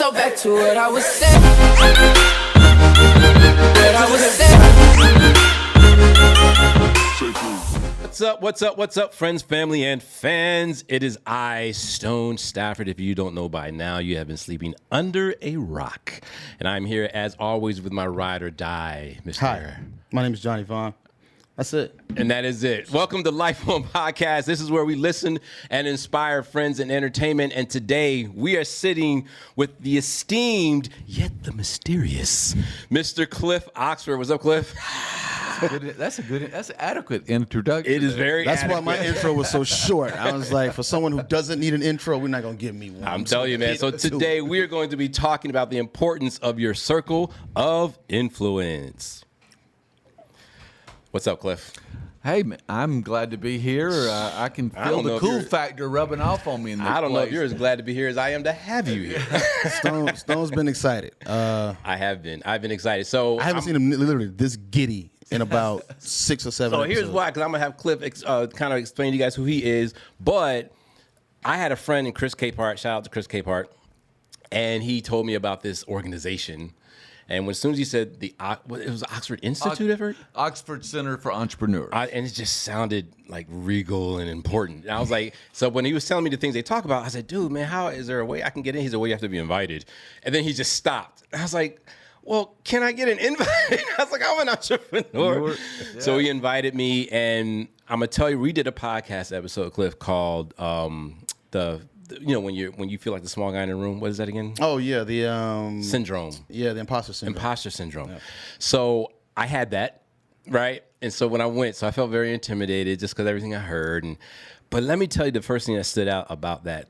So back to what I was saying. What I was saying. What's up, friends, family, and fans? It is I, Stone Stafford. If you don't know by now, you have been sleeping under a rock. And I'm here, as always, with my ride or die, Mr. Hi, my name is Johnny Vaughn. That's it. And that is it. Welcome to L.I.F.E Podcast. This is where we listen and inspire friends in entertainment. And today we are sitting with the esteemed, yet the mysterious, Mr. Cliff Oxford. What's up, Cliff? That's an adequate introduction. It is very That's adequate. why my intro was so short. I was like, for someone who doesn't need an intro, we're not going to give me one. I'm telling you, man. So today we are going to be talking about the importance of your circle of influence. What's up, Cliff? Hey, man, I'm glad to be here. I can feel the cool factor rubbing off on me in this I don't know if place. you're as glad to be here as I am to have you here. Stone's been excited. I have been. I've been excited. So I haven't seen him literally this giddy in about 6 or 7 So here's episodes. why, because I'm going to have Cliff kind of explain to you guys who he is. But I had a friend in Chris Capehart. Shout out to Chris Capehart. And he told me about this organization. And as soon as he said it was Oxford Institute, I've heard? Oxford Center for Entrepreneurs. And it just sounded like regal and important. And I was like, so when he was telling me the things they talk about, I said, dude, man, how is there a way I can get in? He said, well, you have to be invited. And then he just stopped. And I was like, well, can I get an invite? I was like, I'm an entrepreneur. Yeah. So he invited me, and I'm gonna tell you, we did a podcast episode, Cliff, called when you feel like the small guy in the room. What is that again? Oh yeah, the Syndrome. Yeah, the imposter syndrome. Imposter syndrome. Yeah. So I had that, right? And so when I went, I felt very intimidated just because everything I heard. But let me tell you, the first thing that stood out about that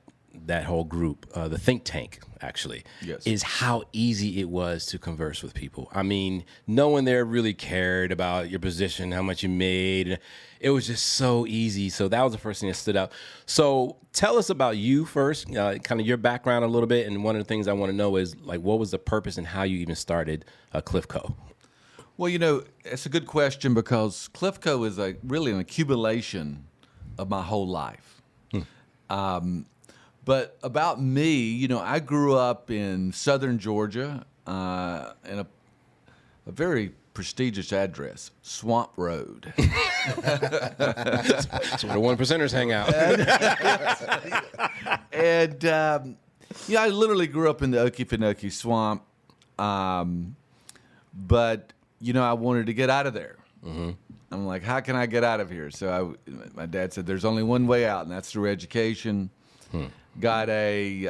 whole group, the think tank, actually, yes, is how easy it was to converse with people. I mean, no one there really cared about your position, how much you made. It was just so easy. So that was the first thing that stood out. So tell us about you first, kind of your background a little bit. And one of the things I want to know is, like, what was the purpose and how you even started Cliffco? Well, it's a good question because Cliffco is really an accumulation of my whole life. But about me, I grew up in southern Georgia in a very prestigious address, Swamp Road. That's where the one percenters hang out. And, I literally grew up in the Okefenokee Swamp. But, I wanted to get out of there. Mm-hmm. I'm like, how can I get out of here? So my dad said, there's only one way out, and that's through education. Got a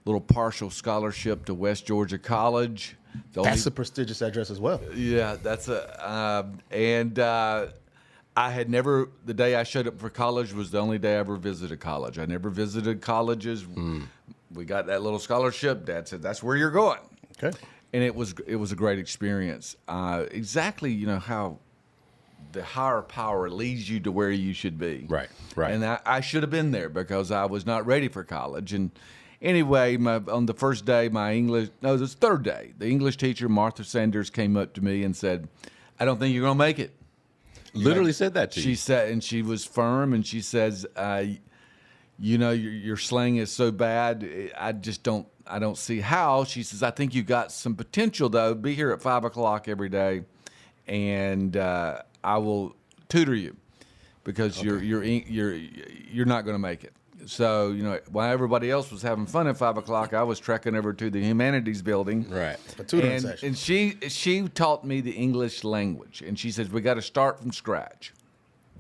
little partial scholarship to West Georgia College. That's a prestigious address as well. Yeah, that's I had never, the day I showed up for college was the only day I ever visited college. I never visited colleges. We got that little scholarship. Dad said, that's where you're going. Okay. And it was a great experience. Exactly, how the higher power leads you to where you should be. Right. And I should have been there because I was not ready for college. And anyway, on the first day, it was the third day, the English teacher, Martha Sanders, came up to me and said, I don't think you're going to make it. Literally said that to you. She said, and she was firm, and she says, your slang is so bad, I don't see how. She says, I think you got some potential, though. Be here at 5 o'clock every day, and I will tutor you because you're not going to make it. So, while everybody else was having fun at 5 o'clock, I was trekking over to the humanities building. Right. A tutoring session. And she taught me the English language, and she says we got to start from scratch.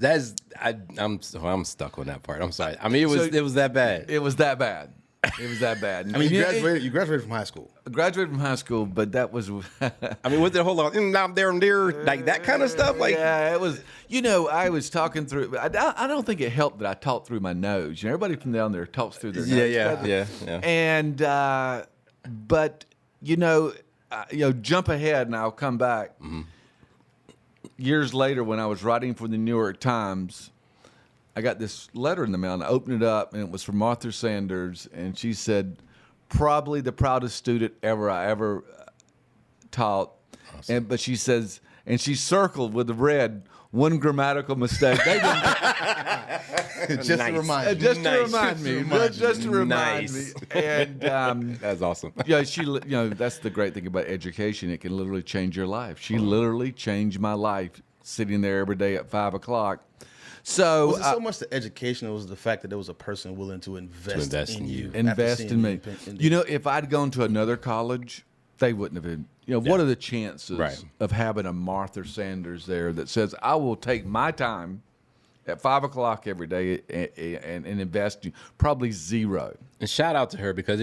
I'm stuck on that part. I'm sorry. I mean, it was that bad. It was that bad. It was that bad. I mean, you graduated from high school. I graduated from high school, but that was. I mean, with the whole lot, like that kind of stuff. Like, yeah, it was. I was talking through. I don't think it helped that I talked through my nose. Everybody from down there talks through their nose. Yeah. And but jump ahead, and I'll come back. Mm-hmm. Years later, when I was writing for the New York Times, I got this letter in the mail, and I opened it up, and it was from Martha Sanders, and she said, probably the proudest student I ever taught. Awesome. But she says, and she circled with the red, one grammatical mistake. They didn't, Just Nice. to remind you. Just to Nice. remind me. Just Just to remind Nice. me. And That's awesome. yeah, that's the great thing about education. It can literally change your life. She literally changed my life sitting there every day at 5 o'clock. So Was it so much the education, or was it the fact that there was a person willing to invest in you? after invest seeing in the me. opinion? You know, if I'd gone to another college, they wouldn't have been. What are the chances Right. of having a Martha Sanders there that says, I will take my time at 5 o'clock every day and invest? Probably zero. And shout out to her because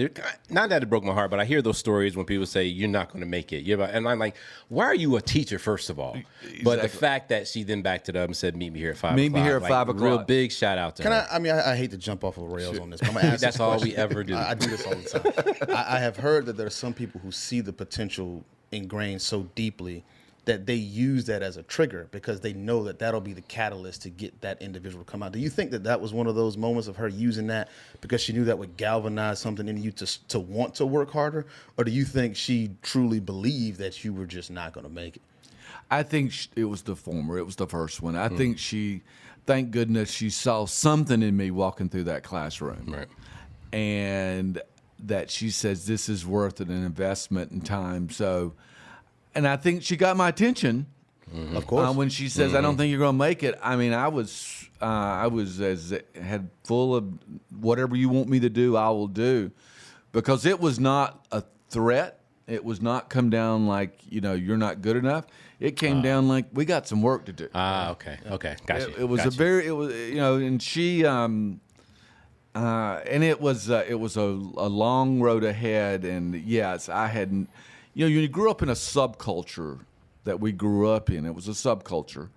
not that it broke my heart, but I hear those stories when people say you're not going to make it. And I'm like, why are you a teacher first of all? But the fact that she then backed it up and said, "Meet me here at 5 o'clock." Meet me here at 5 Real o'clock. big shout out to her. I hate to jump off of rails on this, but I'm gonna ask That's this all question. we ever do. I do this all the time. I have heard that there are some people who see the potential ingrained so deeply that they use that as a trigger because they know that that'll be the catalyst to get that individual to come out. Do you think that that was one of those moments of her using that because she knew that would galvanize something in you to want to work harder? Or do you think she truly believed that you were just not going to make it? I think it was the former. It was the first one. I think thank goodness she saw something in me walking through that classroom. Right. And that she says this is worth an investment in time. So, and I think she got my attention. Of course. When she says, "I don't think you're going to make it," I mean, I was had full of whatever you want me to do, I will do, because it was not a threat. It was not come down like you're not good enough. It came down like we got some work to do. Okay, gotcha. It was and she and it was a long road ahead. And yes, I hadn't. You grew up in a subculture that we grew up in. It was a subculture.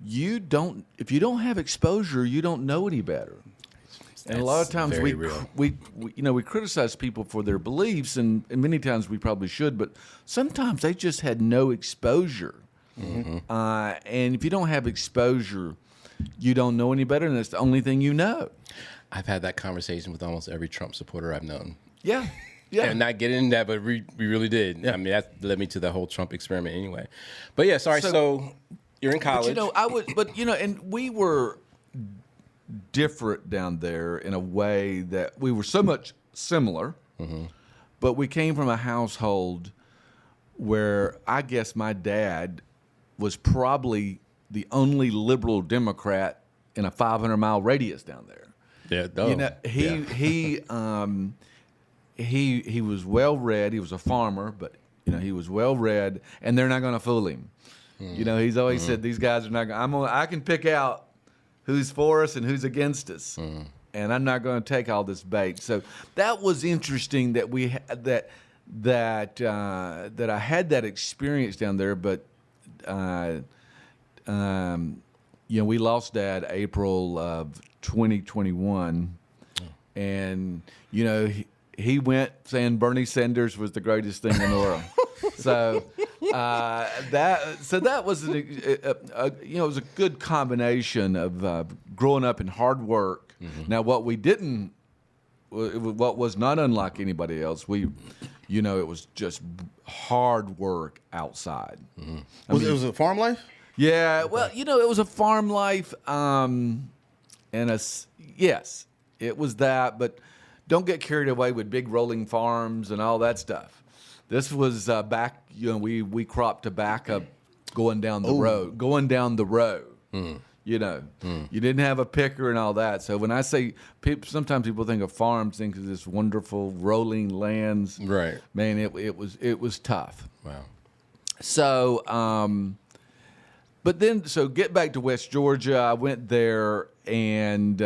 If you don't have exposure, you don't know any better. And a lot of times we criticize people for their beliefs, and many times we probably should, but sometimes they just had no exposure. Mm-hmm. And if you don't have exposure, you don't know any better, and it's the only thing you know. I've had that conversation with almost every Trump supporter I've known. Yeah. Yeah. And not getting into that, but we really did. Yeah. I mean, that led me to the whole Trump experiment anyway. But yeah, sorry. So you're in college. And we were different down there in a way that we were so much similar, but we came from a household where I guess my dad was probably the only liberal Democrat in a 500-mile radius down there. Yeah, He was well read. He was a farmer, but he was well read, and they're not going to fool him. He's always said these guys are not. I can pick out who's for us and who's against us, and I'm not going to take all this bait. So that was interesting that we that I had that experience down there, but we lost Dad April of 2021, and he went saying Bernie Sanders was the greatest thing in the world. So that was it was a good combination of growing up in hard work. Mm-hmm. Now what was not unlike anybody else, it was just hard work outside. Mm-hmm. It was a farm life? Yeah, well, it was a farm life, yes, it was that, but don't get carried away with big rolling farms and all that stuff. This was back, we cropped tobacco going down the road. You didn't have a picker and all that. So when I say sometimes people think of farms, think of this wonderful rolling lands. Right. Man, it was tough. Wow. So, but then, get back to West Georgia. I went there and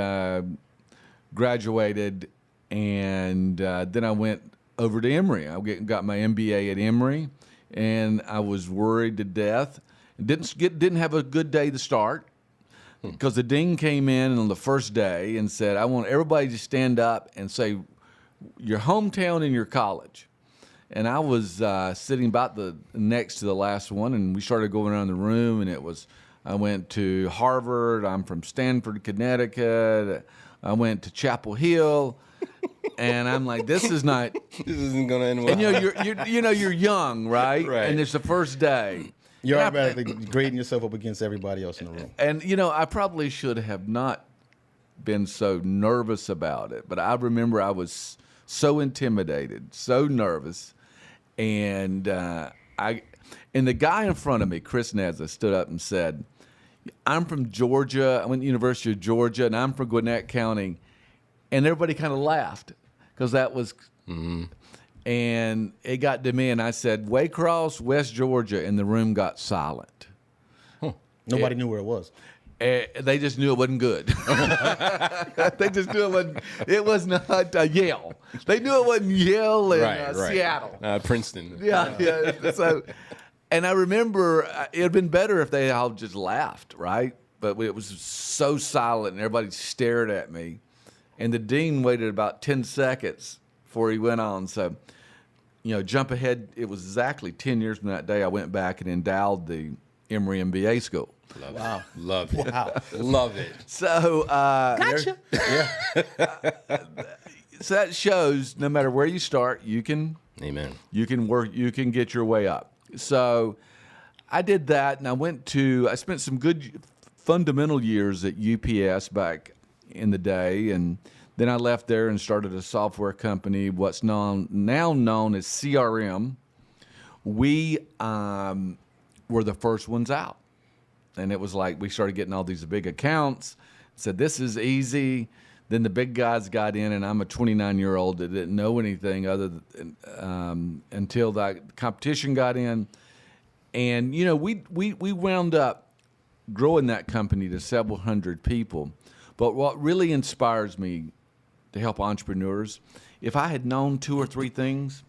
graduated, and then I went over to Emory. I got my MBA at Emory, and I was worried to death. Didn't have a good day to start because the dean came in on the first day and said, "I want everybody to stand up and say your hometown and your college." And I was sitting about the next to the last one, and we started going around the room, and I went to Harvard. I'm from Stanford, Connecticut. I went to Chapel Hill, and I'm like, this isn't going to end well. And you're young, right? Right. And it's the first day. You're automatically grading yourself up against everybody else in the room. And I probably should have not been so nervous about it, but I remember I was so intimidated, so nervous, and the guy in front of me, Chris Nezza, stood up and said, "I'm from Georgia. I went to the University of Georgia, and I'm from Gwinnett County," and everybody kind of laughed because that was. Mm-hmm. And it got to me, and I said, "Waycross, West Georgia," and the room got silent. Nobody knew where it was. They just knew it wasn't good. They just knew it was not Yale. They knew it wasn't Yale in Seattle. Princeton. Yeah. So, and I remember it had been better if they all just laughed, right? But it was so silent, and everybody stared at me. And the dean waited about 10 seconds before he went on. So, jump ahead. It was exactly 10 years from that day I went back and endowed the Emory MBA school. Love it. Wow. Love it. So, gotcha. So that shows no matter where you start, you can. Amen. You can work. You can get your way up. So, I did that, and I spent some good fundamental years at UPS back in the day, and then I left there and started a software company, what's now known as CRM. We were the first ones out. And it was like we started getting all these big accounts, said this is easy. Then the big guys got in, and I'm a 29-year-old that didn't know anything other than until that competition got in. And, we wound up growing that company to several hundred people. But what really inspires me to help entrepreneurs, if I had known 2 or 3 things,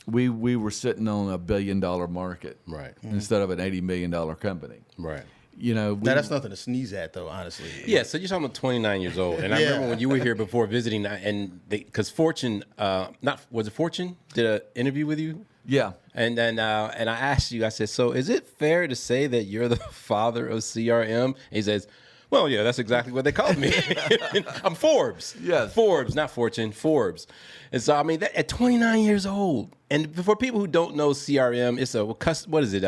we were sitting on a $1 billion market, right? Instead of an $80 million company, right? Now that's nothing to sneeze at, though. Honestly, yeah. So you're talking about 29 years old, and I remember when you were here before visiting, and because Fortune, was it Fortune did an interview with you? Yeah, and I asked you, I said, so is it fair to say that you're the father of CRM? And he says, well, yeah, that's exactly what they called me. I'm Forbes. Yes. Forbes, not Fortune, Forbes. And so, I mean, at 29 years old, and for people who don't know CRM, it's what is it?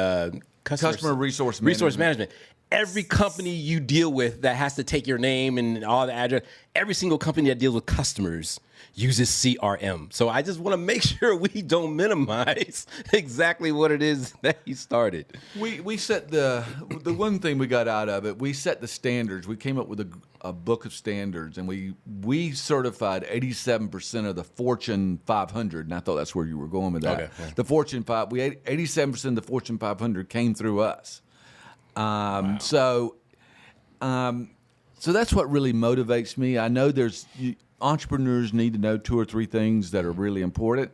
Customer resource management. Every company you deal with that has to take your name and all the address, every single company that deals with customers uses CRM. So I just want to make sure we don't minimize exactly what it is that he started. We set the one thing we got out of it. We set the standards. We came up with a book of standards, and we certified 87% of the Fortune 500. And I thought that's where you were going with that. Okay, yeah. The Fortune 5. 87% of the Fortune 500 came through us. Wow. So that's what really motivates me. I know entrepreneurs need to know 2 or 3 things that are really important,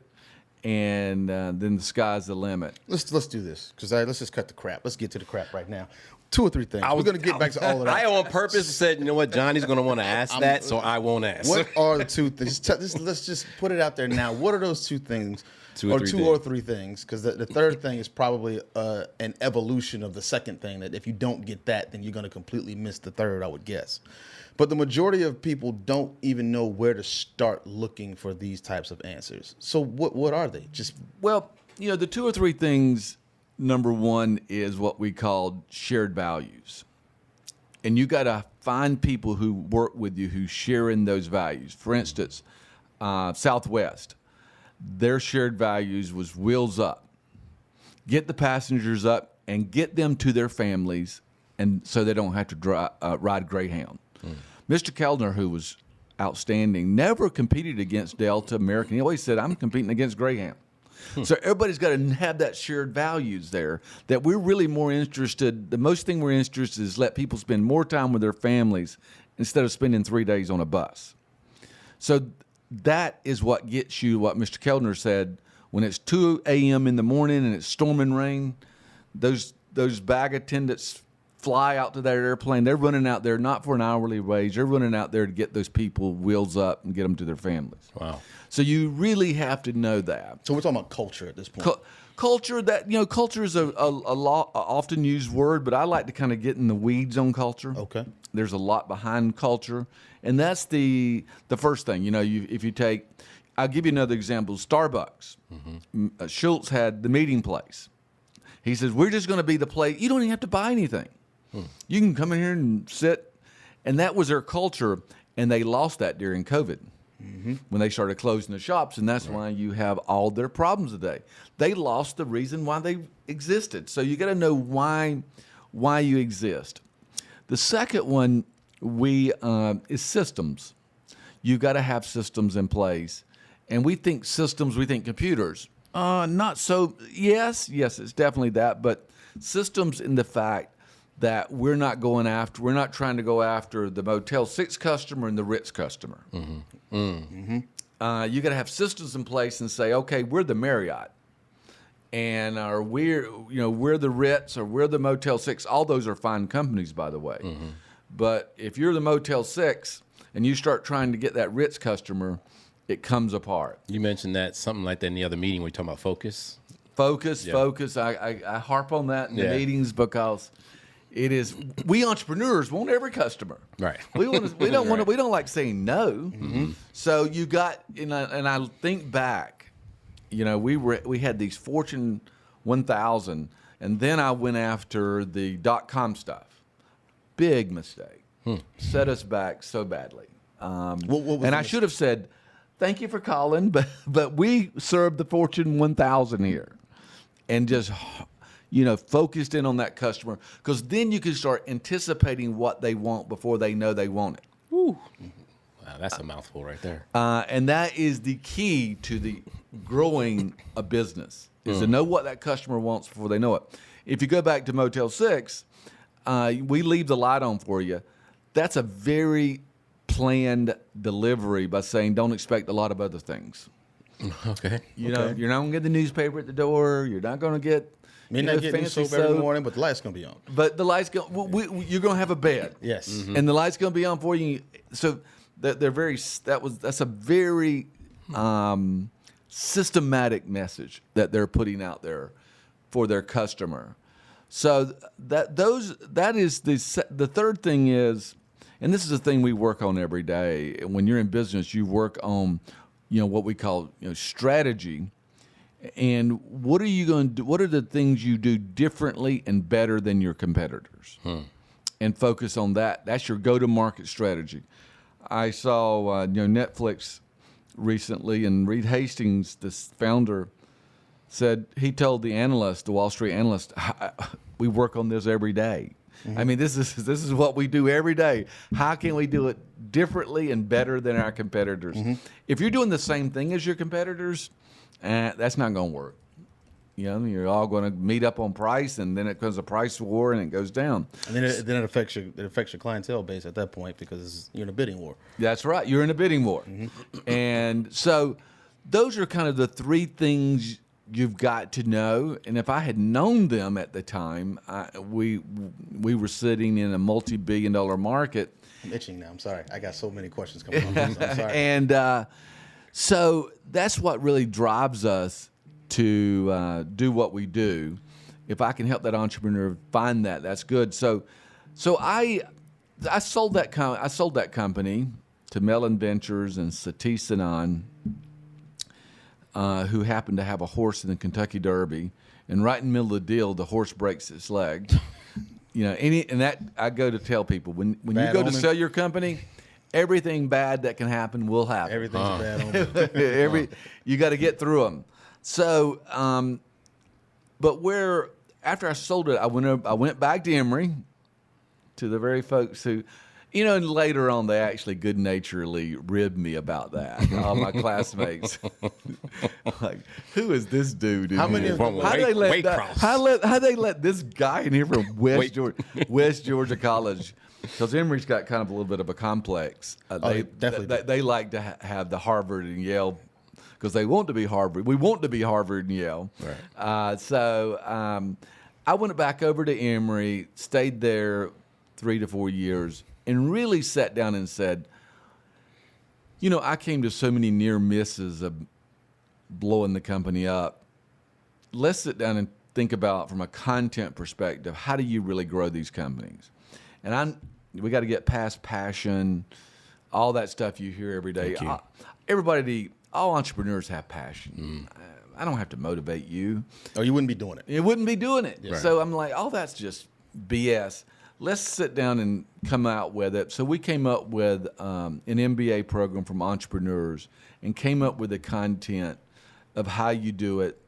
and then the sky's the limit. Let's do this, because let's just cut the crap. Let's get to the crap right now. 2 or 3 things. We're going to get back to all of that. I on purpose said, you know what, Johnny's going to want to ask that, so I won't ask. What are the 2 things? Let's just put it out there now. What are those 2 things? 2 or 3 things, because the third thing is probably an evolution of the second thing, that if you don't get that, then you're going to completely miss the third, I would guess. But the majority of people don't even know where to start looking for these types of answers. So what are they? Well, the 2 or 3 things, number one is what we call shared values. And you got to find people who work with you who share in those values. For instance, Southwest, their shared values was wheels up. Get the passengers up and get them to their families, and so they don't have to ride Greyhound. Mr. Kellner, who was outstanding, never competed against Delta, American. He always said, I'm competing against Greyhound. So everybody's got to have that shared values there, that we're really more interested. The most thing we're interested in is let people spend more time with their families instead of spending 3 days on a bus. So that is what gets you what Mr. Kellner said. When it's 2 a.m. in the morning and it's storming rain, those bag attendants fly out to that airplane. They're running out there not for an hourly wage. They're running out there to get those people wheels up and get them to their families. Wow. So you really have to know that. So we're talking about culture at this point. Culture, culture is a often used word, but I like to kind of get in the weeds on culture. Okay. There's a lot behind culture, and that's the first thing. If you take, I'll give you another example. Starbucks. Mm-hmm. Schultz had the meeting place. He says, we're just going to be the place. You don't even have to buy anything. You can come in here and sit. And that was their culture, and they lost that during COVID when they started closing the shops, and that's why you have all their problems today. They lost the reason why they existed. So you got to know why you exist. The second one is systems. You got to have systems in place, and we think systems, we think computers. Not so. Yes, it's definitely that, but systems in the fact that we're not trying to go after the Motel 6 customer and the Ritz customer. You got to have systems in place and say, okay, we're the Marriott, and we're the Ritz, or we're the Motel 6. All those are fine companies, by the way. But if you're the Motel 6 and you start trying to get that Ritz customer, it comes apart. You mentioned that something like that in the other meeting. We talking about focus. Focus. I harp on that in the meetings because it is. We entrepreneurs want every customer. Right. We don't like saying no. So you got, and I think back, we had these Fortune 1000, and then I went after the .com stuff. Big mistake. Set us back so badly. I should have said, thank you for calling, but we serve the Fortune 1000 here, and just focused in on that customer, because then you can start anticipating what they want before they know they want it. Woo. Wow, that's a mouthful right there. And that is the key to the growing a business, is to know what that customer wants before they know it. If you go back to Motel 6, we leave the light on for you. That's a very planned delivery by saying don't expect a lot of other things. Okay. You're not going to get the newspaper at the door. You're not going to get not getting new soap every morning, but the light's going to be on. But the light's going. You're going to have a bed. Yes. And the light's going to be on for you. So that's a very systematic message that they're putting out there for their customer. So that is the third thing is, and this is the thing we work on every day. When you're in business, you work on, what we call strategy. And what are you going to do? What are the things you do differently and better than your competitors? And focus on that. That's your go-to-market strategy. I saw Netflix recently, and Reed Hastings, this founder, said he told the Wall Street analyst, we work on this every day. I mean, this is what we do every day. How can we do it differently and better than our competitors? If you're doing the same thing as your competitors, that's not going to work. You're all going to meet up on price, and then it becomes a price war, and it goes down. And then it affects your clientele base at that point, because you're in a bidding war. That's right. You're in a bidding war. And so those are kind of the three things you've got to know. And if I had known them at the time, we were sitting in a multi-billion-dollar market. I'm itching now. I'm sorry. I got so many questions coming on. I'm sorry. And so that's what really drives us to do what we do. If I can help that entrepreneur find that, that's good. So I sold that company to Mellon Ventures and Satish Sanan, who happened to have a horse in the Kentucky Derby, and right in the middle of the deal, the horse breaks its leg. And that I go to tell people, when you go to sell your company, everything bad that can happen will happen. Everything's a bad omen. You got to get through them. So, but after I sold it, I went back to Emory, to the very folks who, and later on they actually good-naturedly ribbed me about that. All my classmates, like, who is this dude? How many? How they let this guy in here from West Georgia College? Because Emory's got kind of a little bit of a complex. They like to have the Harvard and Yale, because they want to be Harvard. We want to be Harvard and Yale. Right. So I went back over to Emory, stayed there 3 to 4 years, and really sat down and said, I came to so many near misses of blowing the company up. Let's sit down and think about, from a content perspective, how do you really grow these companies? And we got to get past passion, all that stuff you hear every day. All entrepreneurs have passion. I don't have to motivate you. Or you wouldn't be doing it. You wouldn't be doing it. Yeah. So I'm like, that's just BS. let's sit down and come out with it. So we came up with an MBA program from entrepreneurs and came up with the content of how you do it.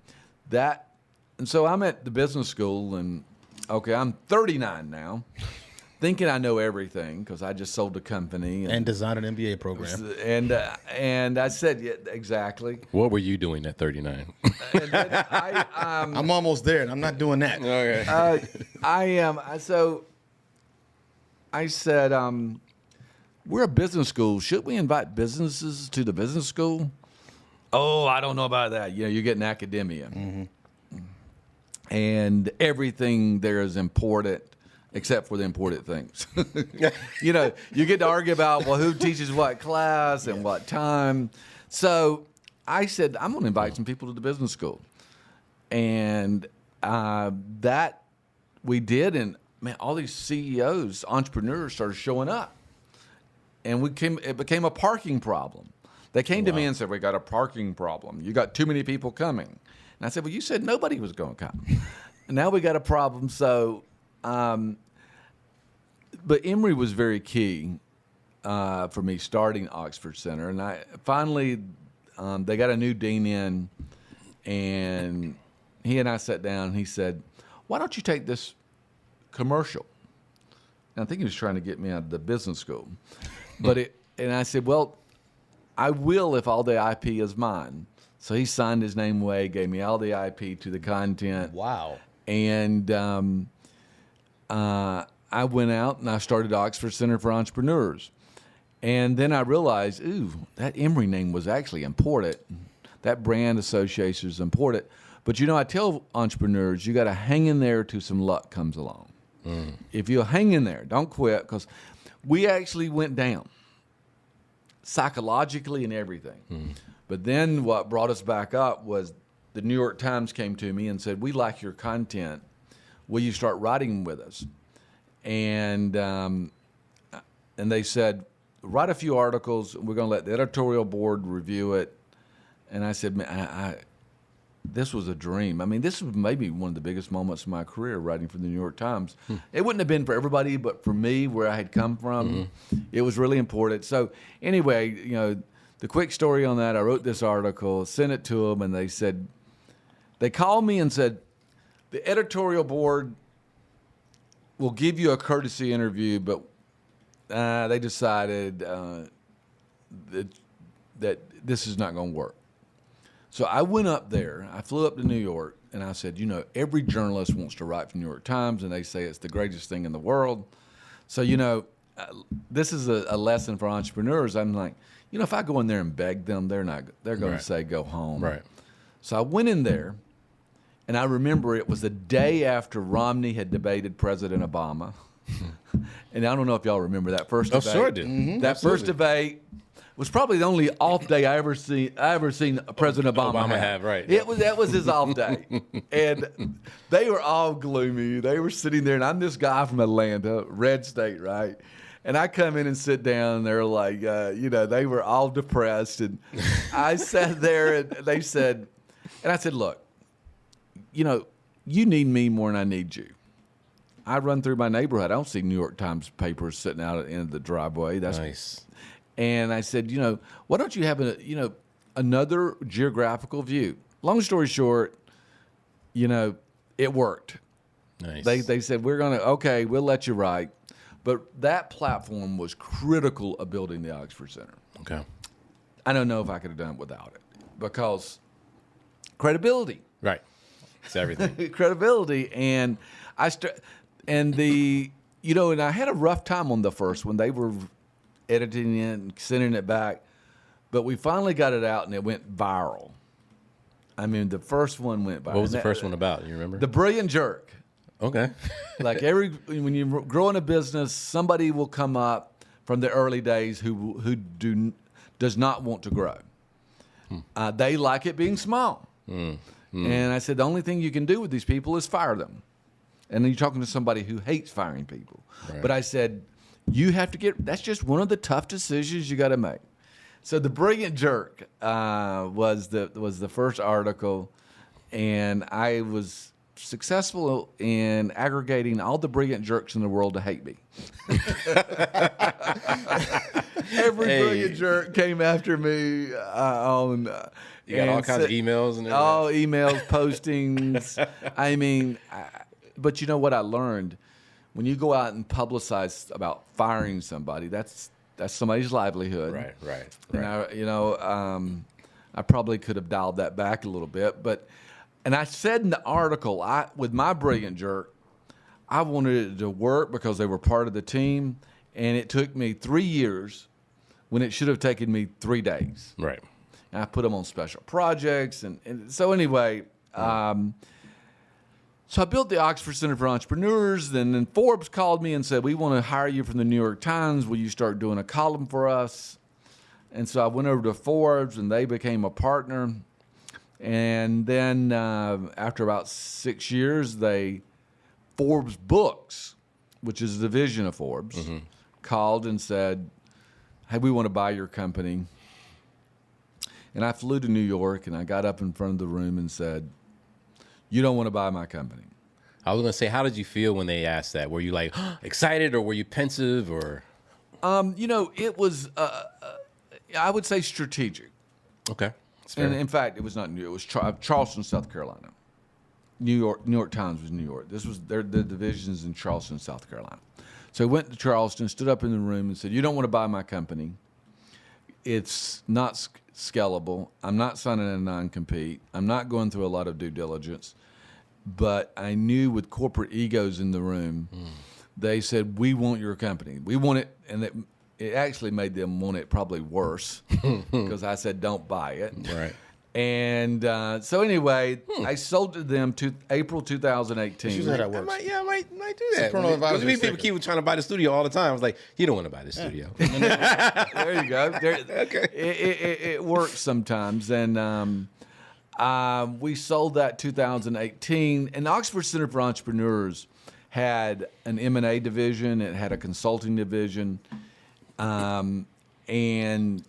And so I'm at the business school, and okay, I'm 39 now, thinking I know everything because I just sold a company and designed an MBA program. And I said, yeah, exactly. What were you doing at 39? And then I'm almost there, and I'm not doing that. Okay. I am. So I said, we're a business school. Should we invite businesses to the business school? Oh, I don't know about that. You know, you're getting academia. Mm-hmm. And everything there is important except for the important things. You know, you get to argue about, well, who teaches what class and what time. So I said, I'm going to invite some people to the business school. And that we did, and man, all these CEOs, entrepreneurs started showing up. And it became a parking problem. They came to me and said, we got a parking problem. You got too many people coming. And I said, well, you said nobody was going to come. And now we got a problem. So, but Emory was very key for me starting Oxford Center. And I finally, they got a new dean in, and he and I sat down, and he said, why don't you take this commercial? And I think he was trying to get me out of the business school. And I said, well, I will if all the IP is mine. So he signed his name away, gave me all the IP to the content. Wow. And I went out and I started Oxford Center for Entrepreneurs. And then I realized, that Emory name was actually important. That brand association is important. But, I tell entrepreneurs, you got to hang in there till some luck comes along. If you'll hang in there, don't quit, because we actually went down psychologically and everything. But then what brought us back up was the New York Times came to me and said, we like your content. Will you start writing with us? And they said, write a few articles. We're going to let the editorial board review it. And I said, man, this was a dream. I mean, this was maybe one of the biggest moments of my career, writing for the New York Times. It wouldn't have been for everybody, but for me, where I had come from, it was really important. So anyway, the quick story on that, I wrote this article, sent it to them, and they called me and said, the editorial board will give you a courtesy interview, but they decided that this is not going to work. So I went up there, I flew up to New York, and I said, every journalist wants to write for the New York Times, and they say it's the greatest thing in the world. So, this is a lesson for entrepreneurs. I'm like, if I go in there and beg them, they're going to say, go home. Right. So I went in there, and I remember it was the day after Romney had debated President Obama. And I don't know if y'all remember that first debate. Oh, sure I do. Mm-hmm. That first debate was probably the only off day I ever seen President Obama have, right. That was his off day. And they were all gloomy. They were sitting there, and I'm this guy from Atlanta, red state, right? And I come in and sit down, and they're like, they were all depressed. And I sat there, and they said, and I said, look, you need me more than I need you. I run through my neighborhood. I don't see New York Times papers sitting out at the end of the driveway. That's nice. And I said, why don't you have another geographical view? Long story short, it worked. Nice. They said, we'll let you write. But that platform was critical of building the Oxford Center. Okay. I don't know if I could have done it without it, because credibility. Right. It's everything. Credibility. And and I had a rough time on the first one. They were editing it and sending it back, but we finally got it out and it went viral. I mean, the first one went viral. What was the first one about? You remember? The Brilliant Jerk. Okay. Like when you grow in a business, somebody will come up from the early days who does not want to grow. They like it being small. And I said, the only thing you can do with these people is fire them. And then you're talking to somebody who hates firing people. Right. But I said, you have to that's just one of the tough decisions you got to make. So the Brilliant Jerk was the first article, and I was successful in aggregating all the brilliant jerks in the world to hate me. Every brilliant jerk came after me on. You got all kinds of emails and everything. all emails, postings. I mean, but you know what I learned? When you go out and publicize about firing somebody, that's somebody's livelihood. Right. And I probably could have dialed that back a little bit, and I said in the article, with my brilliant jerk, I wanted it to work because they were part of the team, and it took me 3 years when it should have taken me 3 days. Right. And I put them on special projects, and so anyway. So I built the Oxford Center for Entrepreneurs, and then Forbes called me and said, we want to hire you from the New York Times. Will you start doing a column for us? And so I went over to Forbes, and they became a partner. And then after about 6 years, Forbes Books, which is a division of Forbes, called and said, hey, we want to buy your company. And I flew to New York, and I got up in front of the room and said, you don't want to buy my company. I was going to say, how did you feel when they asked that? Were you like excited, or were you pensive, or? It was, I would say, strategic. Okay. That's fair. And in fact, it was not New York. It was Charleston, South Carolina. New York Times was New York. This was the divisions in Charleston, South Carolina. So I went to Charleston, stood up in the room, and said, you don't want to buy my company. It's not scalable. I'm not signing a non-compete. I'm not going through a lot of due diligence. But I knew with corporate egos in the room, they said, we want your company. We want it. And it actually made them want it probably worse because I said, don't buy it. Right. And so anyway, I sold to them April 2018. She's how that works. I might do that. Soprano advisor Because people second. keep trying to buy the studio all the time. I was like, you don't want to buy the studio. There you go. Okay. It works sometimes. And we sold that 2018. And Oxford Center for Entrepreneurs had an M&A division. It had a consulting division. And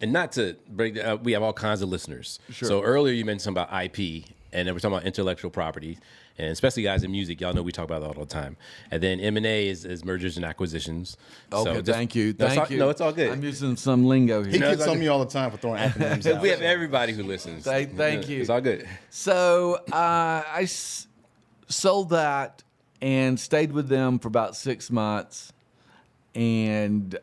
not to break, we have all kinds of listeners. Sure. So earlier you mentioned something about IP, and then we're talking about intellectual property, and especially guys in music, y'all know we talk about that all the time. And then M&A is mergers and acquisitions. okay, So thank you. No, it's all good. I'm using some lingo here. He gets on me all the time for throwing acronyms out. We have everybody who listens. Thank you. It's all good. So I sold that and stayed with them for about 6 months. And,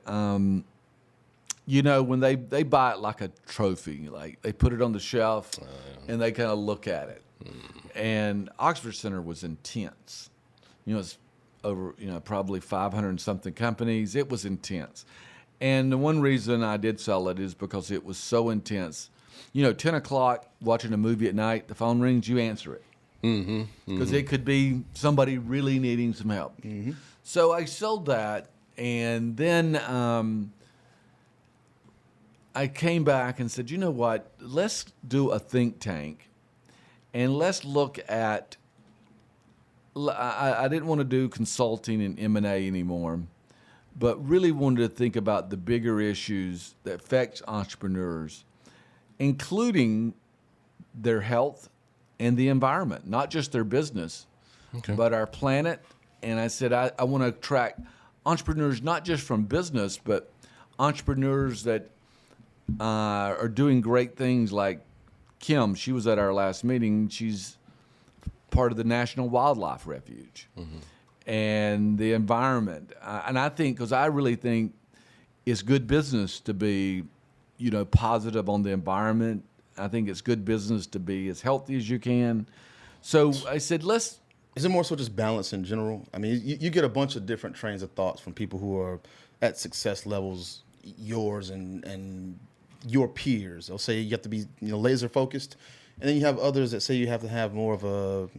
when they buy it like a trophy, like they put it on the shelf and they kind of look at it. And Oxford Center was intense. It's over, probably 500 and something companies. It was intense. And the one reason I did sell it is because it was so intense. 10 o'clock, watching a movie at night, the phone rings, you answer it. Because it could be somebody really needing some help. So I sold that, and then I came back and said, you know what, let's do a think tank, and let's look at, I didn't want to do consulting and M&A anymore, but really wanted to think about the bigger issues that affect entrepreneurs, including their health and the environment, not just their business, but our planet. And I said, I want to attract entrepreneurs, not just from business, but entrepreneurs that are doing great things, like Kim. She was at our last meeting. She's part of the National Wildlife Refuge and the environment. And I think, because I really think it's good business to be, positive on the environment. I think it's good business to be as healthy as you can. So I said, Is it more so just balance in general? I mean, you get a bunch of different trains of thoughts from people who are at success levels, yours and your peers. They'll say you have to be laser focused, and then you have others that say you have to have more of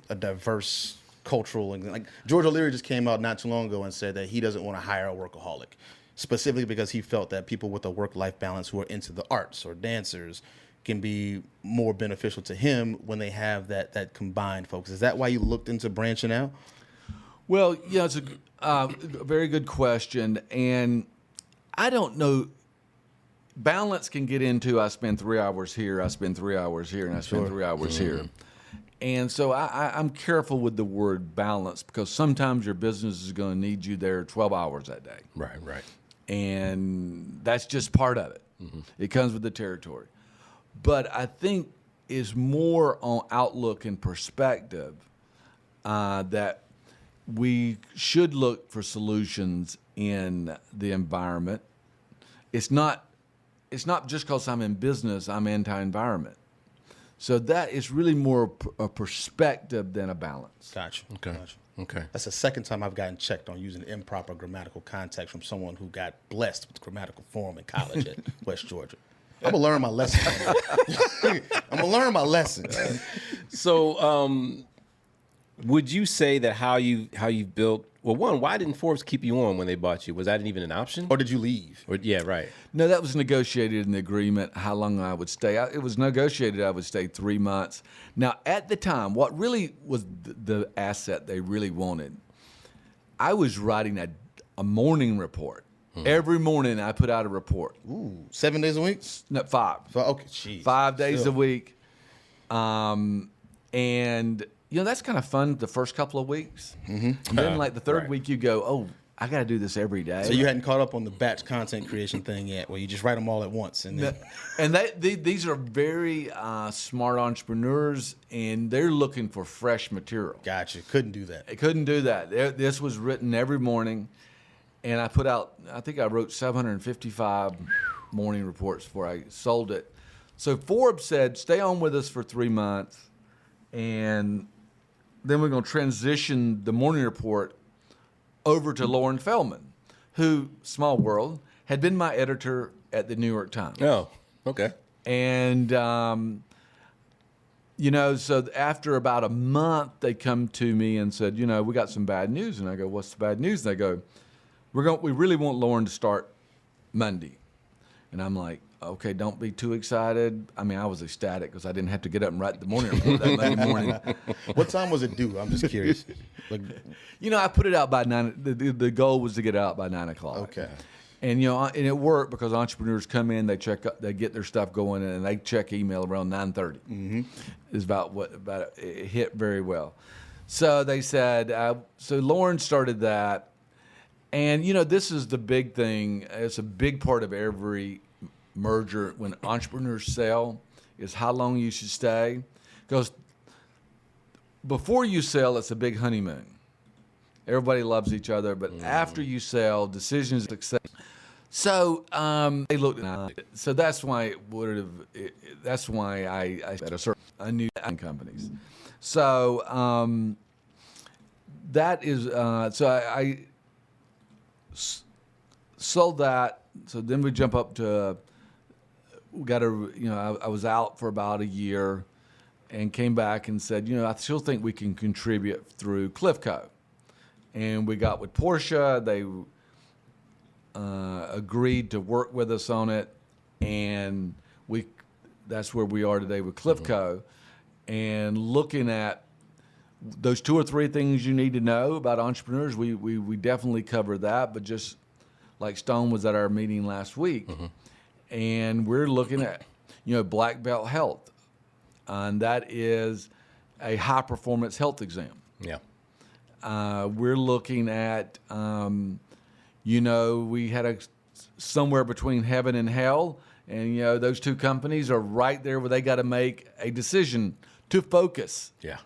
a diverse cultural. And like George O'Leary just came out not too long ago and said that he doesn't want to hire a workaholic, specifically because he felt that people with a work-life balance who are into the arts or dancers can be more beneficial to him when they have that combined focus. Is that why you looked into branching out? Well, it's a very good question. And I don't know. Balance can get into, I spend 3 hours here, I spend 3 hours here, and I spend 3 hours here. And so I'm careful with the word balance because sometimes your business is going to need you there 12 hours that day. Right, right. And that's just part of it. It comes with the territory. But I think it's more on outlook and perspective that we should look for solutions in the environment. It's not just because I'm in business, I'm anti-environment. So that is really more a perspective than a balance. Gotcha. Okay. Gotcha. Okay. That's the second time I've gotten checked on using improper grammatical context from someone who got blessed with grammatical form in college at West Georgia. I'm gonna learn my lesson. I'm gonna learn my lesson. So, would you say that how you built? Well, one, why didn't Forbes keep you on when they bought you? Was that even an option? Or did you leave? Or, yeah, right. No, that was negotiated in the agreement, how long I would stay. It was negotiated I would stay 3 months. Now, at the time, what really was the asset they really wanted, I was writing a morning report. Every morning I put out a report. Ooh, 7 days a week? No, 5. So, okay, geez. 5 days Still. a week. And, that's kind of fun the first couple of weeks. Mm-hmm. And then, like, the third Right. week, you go, oh, I got to do this every day. So you hadn't caught up on the batch content creation thing yet, where you just write them all at once. And then, These are very smart entrepreneurs, and they're looking for fresh material. gotcha. Couldn't do that. I couldn't do that. This was written every morning, and I put out, I think I wrote 755 morning reports before I sold it. So Forbes said, stay on with us for 3 months, and then we're going to transition the morning report over to Lauren Feldman, who, small world, had been my editor at the New York Times. Oh, okay. And, so after about a month, they come to me and said, we got some bad news. And I go, what's the bad news? And they go, we really want Lauren to start Monday. And I'm like, okay, don't be too excited. I mean, I was ecstatic because I didn't have to get up and write the morning report that Monday morning. What time was it due? I'm just curious. Like, I put it out by 9. The goal was to get it out by 9 o'clock. okay. And and it worked because entrepreneurs come in, they get their stuff going, and they check email around 9:30. Mm-hmm. Is about it hit very well. So they said. So Lauren started that, and this is the big thing. It's a big part of every merger when entrepreneurs sell is how long you should stay, because before you sell, it's a big honeymoon. Everybody loves each other, but after you sell, decisions success. So they looked at it. So that's why that's why I at a new companies. So that is so I sold that. So then we jump up to I was out for about a year, and came back and said, I still think we can contribute through Cliffco. And we got with Porsche. They agreed to work with us on it, and that's where we are today with Cliffco. And looking at those 2 or 3 things you need to know about entrepreneurs, we definitely cover that. But just like Stone was at our meeting last week, and we're looking at black belt health, and that is a high performance health exam. Yeah. We're looking at, we had somewhere between heaven and hell, and those 2 companies are right there where they got to make a decision to focus. Yeah.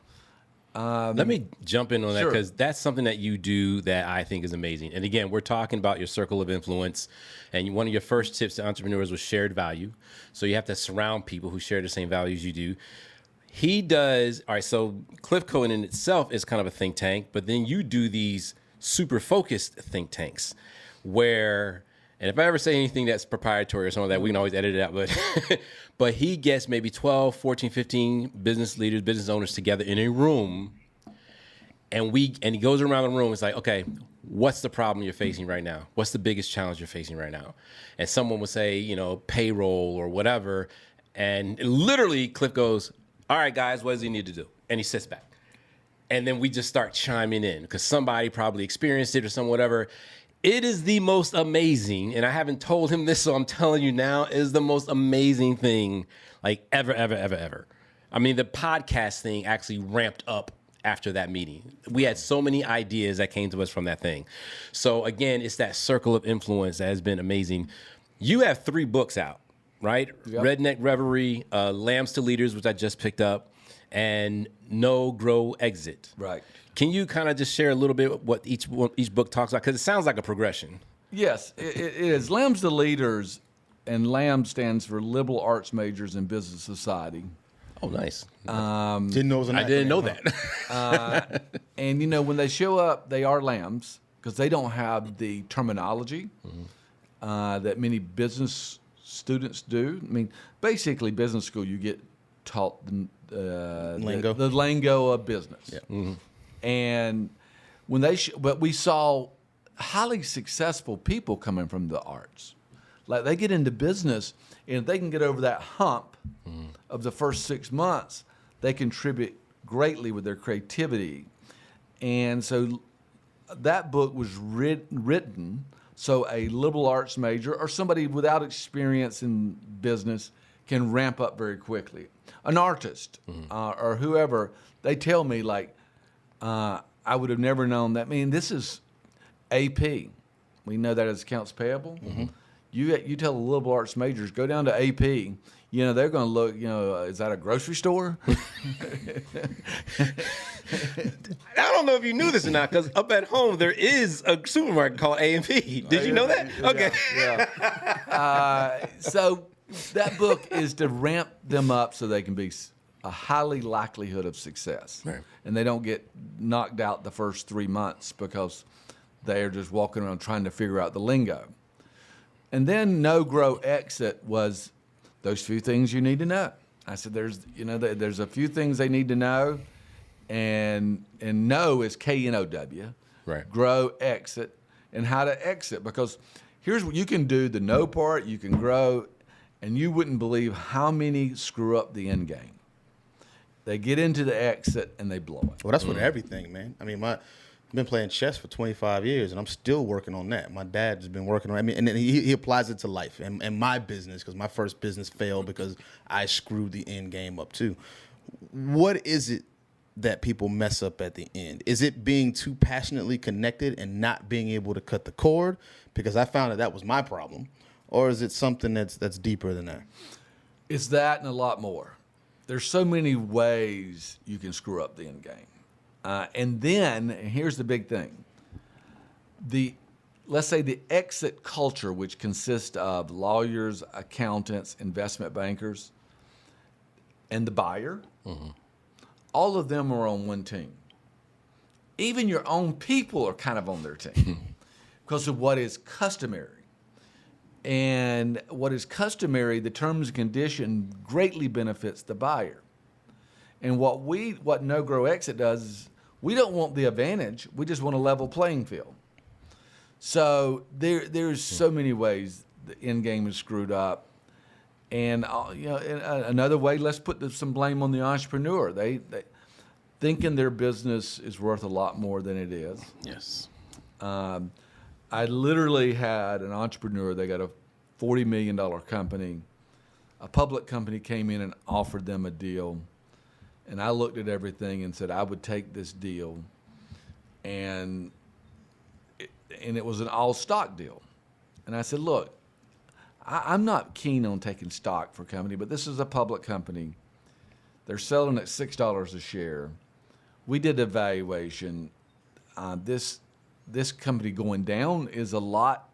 Let me jump in on that, Sure. because that's something that you do that I think is amazing. And again, we're talking about your circle of influence, and one of your first tips to entrepreneurs was shared value. So you have to surround people who share the same values you do. He does. All right. So Cliffco in itself is kind of a think tank, but then you do these super focused think tanks where, and if I ever say anything that's proprietary or something like that, we can always edit it out. But he gets maybe 12, 14, 15 business leaders, business owners together in a room. And he goes around the room. It's like, okay, what's the problem you're facing right now? What's the biggest challenge you're facing right now? And someone would say, payroll or whatever. And literally Cliff goes, all right, guys, what does he need to do? And he sits back. And then we just start chiming in because somebody probably experienced it or some whatever. It is the most amazing, and I haven't told him this, so I'm telling you now, it is the most amazing thing like ever, ever, ever, ever. I mean, the podcast thing actually ramped up after that meeting. We had so many ideas that came to us from that thing. So again, it's that circle of influence that has been amazing. You have 3 books out, right? Yep. Redneck Reverie, Lambs to Leaders, which I just picked up, and No Grow Exit. Right. Can you kind of just share a little bit what each book talks about? Because it sounds like a progression. Yes, it is. Lambs to Leaders, and LAM stands for Liberal Arts Majors in Business Society. Oh, nice. Didn't know it was an I didn't acronym, know huh? that. And, you know, when they show up, they are lambs because they don't have the terminology that many business students do. I mean, basically, business school, you get taught Lingo. the lingo of business. Yeah. And when they, but we saw highly successful people coming from the arts. Like they get into business, and if they can get over that hump of the first 6 months, they contribute greatly with their creativity. And so that book was written so a liberal arts major or somebody without experience in business can ramp up very quickly. An artist or whoever, they tell me like, I would have never known that. I mean, this is AP. We know that as accounts payable. You tell the liberal arts majors, go down to AP. You know, they're going to look, you know, is that a grocery store? I don't know if you knew this or not, because up at home there is a supermarket called A&P. Did you know that? Okay. Yeah. So that book is to ramp them up so they can be a highly likelihood of success. Right. And they don't get knocked out the first 3 months because they are just walking around trying to figure out the lingo. And then No Grow Exit was those few things you need to know. I said, there's a few things they need to know, and know is KNOW. Right. Grow, exit, and how to exit. Because here's what you can do: the no part, you can grow, and you wouldn't believe how many screw up the end game. They get into the exit and they blow it. Well, that's with everything, man. I mean, I've been playing chess for 25 years, and I'm still working on that. My dad has been working on it. I mean, and then he applies it to life and my business, because my first business failed because I screwed the end game up too. What is it that people mess up at the end? Is it being too passionately connected and not being able to cut the cord? Because I found that was my problem. Or is it something that's deeper than that? It's that and a lot more. There's so many ways you can screw up the end game. And then, here's the big thing. Let's say the exit culture, which consists of lawyers, accountants, investment bankers, and the buyer, all of them are on one team. Even your own people are kind of on their team because of what is customary. And what is customary, the terms and condition greatly benefits the buyer. And what No Grow Exit does is we don't want the advantage. We just want a level playing field. So there's so many ways the end game is screwed up. And another way, let's put some blame on the entrepreneur. They thinking their business is worth a lot more than it is. Yes. I literally had an entrepreneur. They got a $40 million company. A public company came in and offered them a deal. And I looked at everything and said, I would take this deal. And it was an all-stock deal. And I said, look, I'm not keen on taking stock for a company, but this is a public company. They're selling at $6 a share. We did evaluation. This company going down is a lot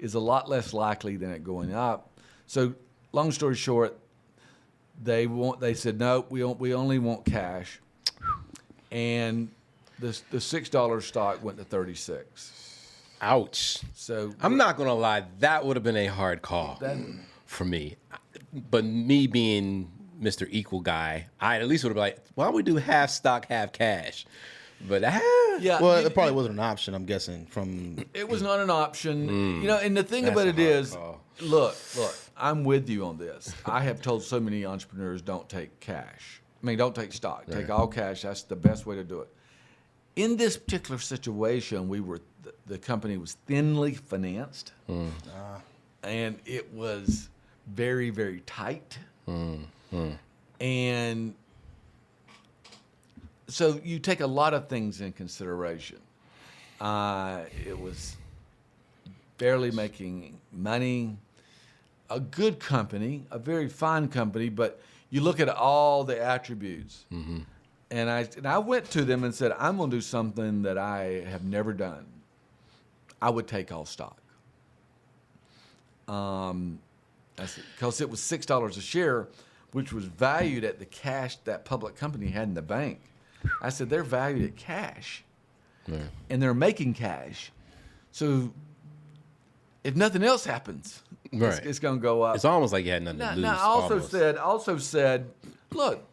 less likely than it going up. So, long story short, they said no, we only want cash, and the $6 stock went to 36. Ouch. So I'm not gonna lie, that would have been a hard call for me. But me being Mr. Equal guy, I at least would have been like, why don't we do half stock, half cash? But yeah, Well, it probably wasn't an option, I'm guessing. It was not an option, And the thing about it is, look, I'm with you on this. I have told so many entrepreneurs, don't take cash. I mean, don't take stock. Take all cash. That's the best way to do it. In this particular situation, the company was thinly financed, and it was very, very tight. And so you take a lot of things in consideration. It was barely making money, a good company, a very fine company, but you look at all the attributes. Mm-hmm. And I went to them and said, I'm going to do something that I have never done. I would take all stock. Because it was $6 a share, which was valued at the cash that public company had in the bank. I said, they're valued at cash. Yeah. And they're making cash. So if nothing else happens, Right. it's going to go up. It's almost like you had nothing to lose. Now, also said, look,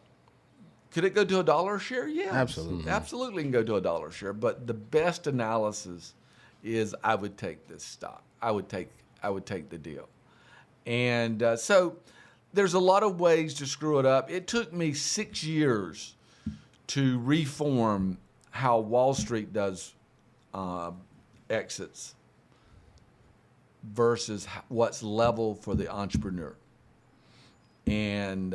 could it go to $1 a share? Yeah, Absolutely. absolutely can go to $1 a share. But the best analysis is I would take this stock. I would take the deal. And so there's a lot of ways to screw it up. It took me 6 years to reform how Wall Street does exits versus what's level for the entrepreneur. And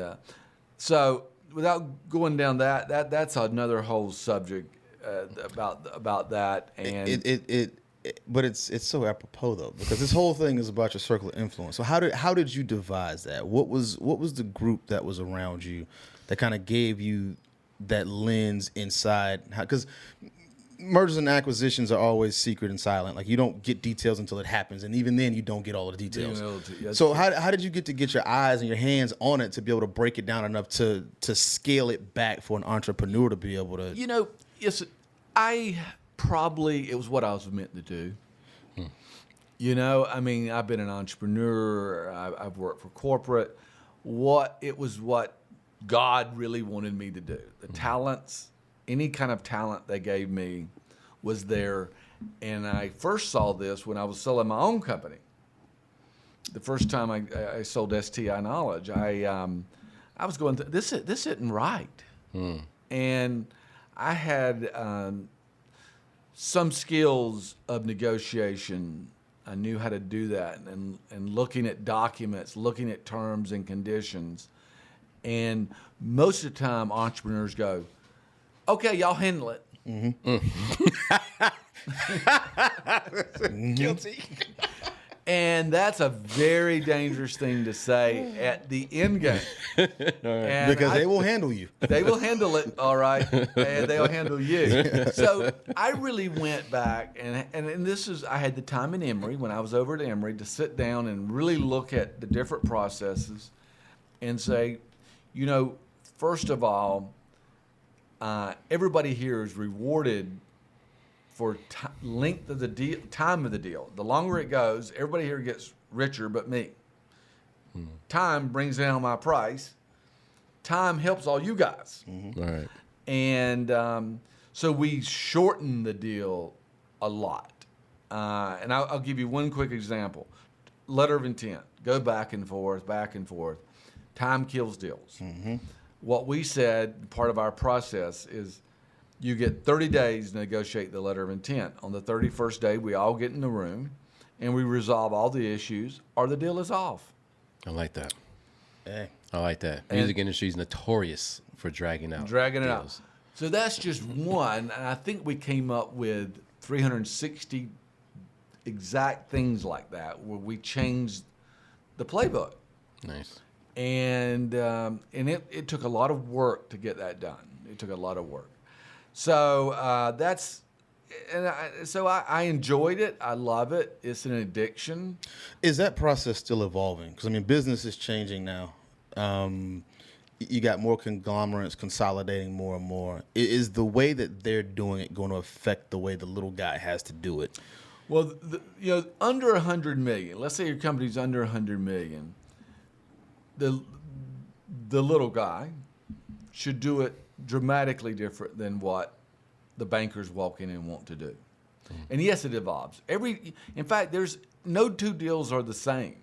so without going down that's another whole subject about that. And but it's so apropos though, because this whole thing is about your circle of influence. So how did you devise that? What was the group that was around you that kind of gave you that lens inside? Because mergers and acquisitions are always secret and silent. Like you don't get details until it happens, and even then you don't get all of the details. So how did you get your eyes and your hands on it to be able to break it down enough to scale it back for an entrepreneur to be able to? Yes, it was what I was meant to do. I mean, I've been an entrepreneur. I've worked for corporate. It was what God really wanted me to do. The talents, any kind of talent they gave me was there. And I first saw this when I was selling my own company. The first time I sold STI Knowledge, I was going, this isn't right. And I had some skills of negotiation. I knew how to do that, and looking at documents, looking at terms and conditions. And most of the time, entrepreneurs go, okay, y'all handle it. Guilty. And that's a very dangerous thing to say at the end game. And Because they will handle you. They will handle it, all right, and they'll handle you. So I really went back, and this is, I had the time in Emory, when I was over at Emory, to sit down and really look at the different processes and say, first of all, everybody here is rewarded for length of the deal, time of the deal. The longer it goes, everybody here gets richer but me. Time brings down my price. Time helps all you guys. Right. And so we shorten the deal a lot. And I'll give you one quick example. Letter of intent. Go back and forth, back and forth. Time kills deals. What we said, part of our process is, you get 30 days to negotiate the letter of intent. On the 31st day, we all get in the room and we resolve all the issues, or the deal is off. I like that. Hey. I like that. Music industry is notorious for dragging it deals. out. So that's just one. And I think we came up with 360 exact things like that, where we changed the playbook. Nice. And it took a lot of work to get that done. It took a lot of work. So I enjoyed it. I love it. It's an addiction. Is that process still evolving? Because, I mean, business is changing now. You got more conglomerates consolidating more and more. Is the way that they're doing it going to affect the way the little guy has to do it? Well, under 100 million, let's say your company's under 100 million, the little guy should do it dramatically different than what the bankers walk in and want to do. And yes, it evolves. In fact, there's no two deals are the same.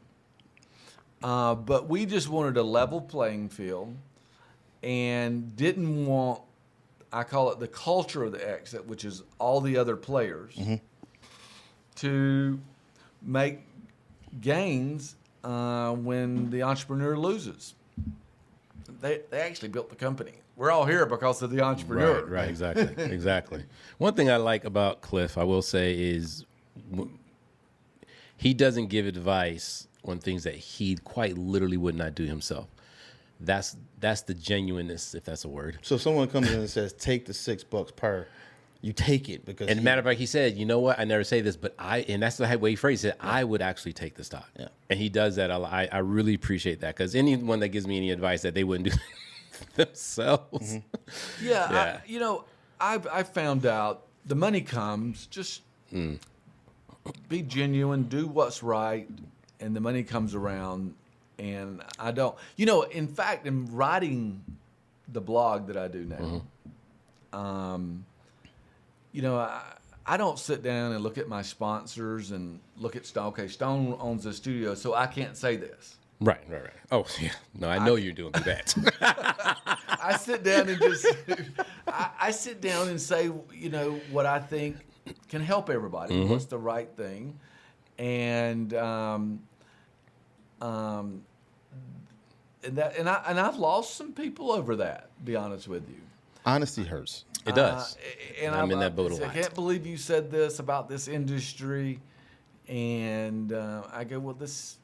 But we just wanted a level playing field and didn't want, I call it the culture of the exit, which is all the other players, to make gains when the entrepreneur loses. They actually built the company. we're all here because of the entrepreneur. Right, exactly, exactly. One thing I like about Cliff, I will say, is he doesn't give advice on things that he quite literally would not do himself. That's the genuineness, if that's a word. So if someone comes in and says, take the $6 per, you take it because. And matter of fact, he said, you know what? I never say this, but and that's the way he phrased it. I would actually take the stock. Yeah. And he does that a lot. I really appreciate that, because anyone that gives me any advice that they wouldn't do themselves. Mm-hmm. Yeah. I found out the money comes, just be genuine, do what's right, and the money comes around. And I don't, in fact, in writing the blog that I do now, I don't sit down and look at my sponsors and look at Stone. Okay, Stone owns the studio, so I can't say this. Right. Oh, yeah. No, I know you're doing that. I sit down and just, I sit down and say, what I think can help everybody. What's the right thing? And I've lost some people over that, to be honest with you. Honesty hurts. It does. And I'm in that boat a lot. I can't believe you said this about this industry. And I go, well, this,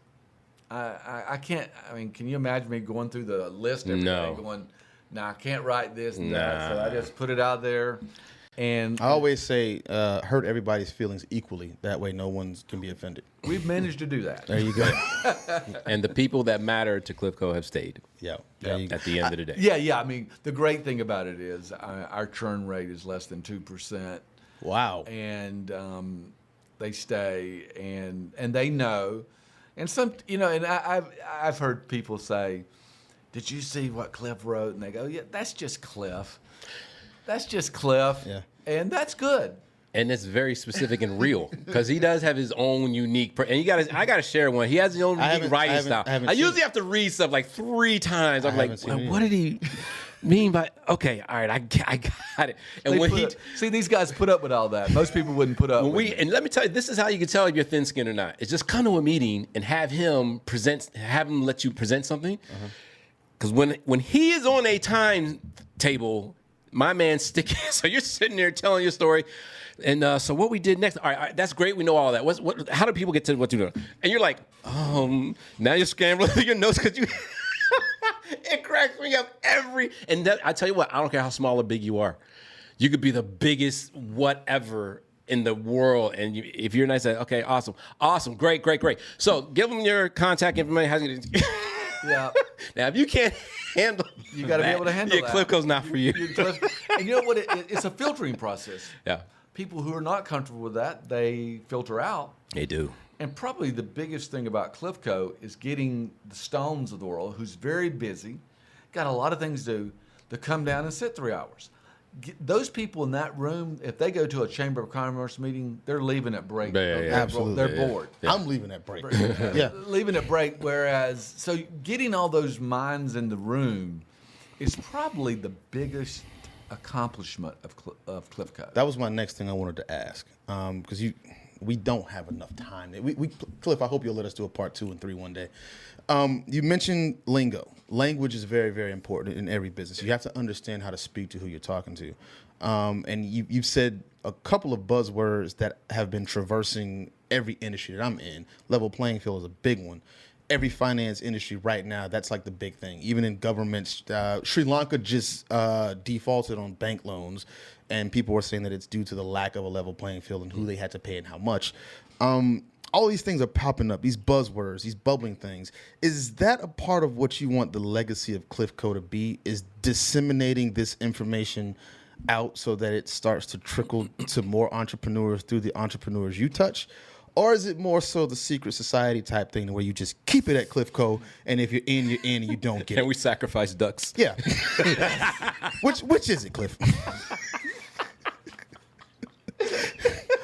I can't, can you imagine me going through the list every day going, no, I can't write this and that. So I just put it out there. And I always say, hurt everybody's feelings equally. That way, no one can be offended. We've managed to do that. There you go. And the people that matter to Cliffco have stayed. Yeah. At the end of the day. Yeah. The great thing about it is our churn rate is less than 2%. Wow. And they stay, and they know. And some, and I've heard people say, "Did you see what Cliff wrote?" And they go, "Yeah, that's just Cliff. That's just Cliff." Yeah. And that's good. And it's very specific and real, because he does have his own unique. And I gotta share one. He has his own unique writing style. I usually have to read stuff like 3 times. I'm like, what did he mean by? Okay, all right, I got it. And see, these guys put up with all that. Most people wouldn't put up. And let me tell you, this is how you can tell if you're thin-skinned or not. It's just come to a meeting and have him let you present something. Because when he is on a timetable, my man's sticky. So you're sitting there telling your story. And so what we did next, all right, that's great. We know all that. How do people get to what you're doing? And you're like, now you're scrambling through your notes because you, it cracks me up I tell you what, I don't care how small or big you are. You could be the biggest whatever in the world. And if you're nice, okay, awesome, great. So give them your contact information. Yeah. Now, if you can't handle you got to be able to handle that. Cliffco's not for you. And you know what? It's a filtering process. Yeah. People who are not comfortable with that, they filter out. They do. And probably the biggest thing about Cliffco is getting the Stones of the world, who's very busy, got a lot of things to do, to come down and sit 3 hours. Those people in that room, if they go to a Chamber of Commerce meeting, they're leaving at break. Absolutely. They're bored. Yeah. I'm leaving at break. Yeah. Leaving at break, whereas, so getting all those minds in the room is probably the biggest accomplishment of Cliffco. That was my next thing I wanted to ask, because we don't have enough time. Cliff, I hope you'll let us do a part 2 and 3 one day. You mentioned lingo. Language is very, very important in every business. You have to understand how to speak to who you're talking to. And you've said a couple of buzzwords that have been traversing every industry that I'm in. Level playing field is a big one. Every finance industry right now, that's like the big thing. Even in governments, Sri Lanka just defaulted on bank loans, and people were saying that it's due to the lack of a level playing field and who they had to pay and how much. All these things are popping up, these buzzwords, these bubbling things. Is that a part of what you want the legacy of Cliffco to be, is disseminating this information out so that it starts to trickle to more entrepreneurs through the entrepreneurs you touch? Or is it more so the secret society type thing where you just keep it at Cliffco, and if you're in, and you don't get it? And we sacrifice ducks. Yeah. Which is it, Cliff?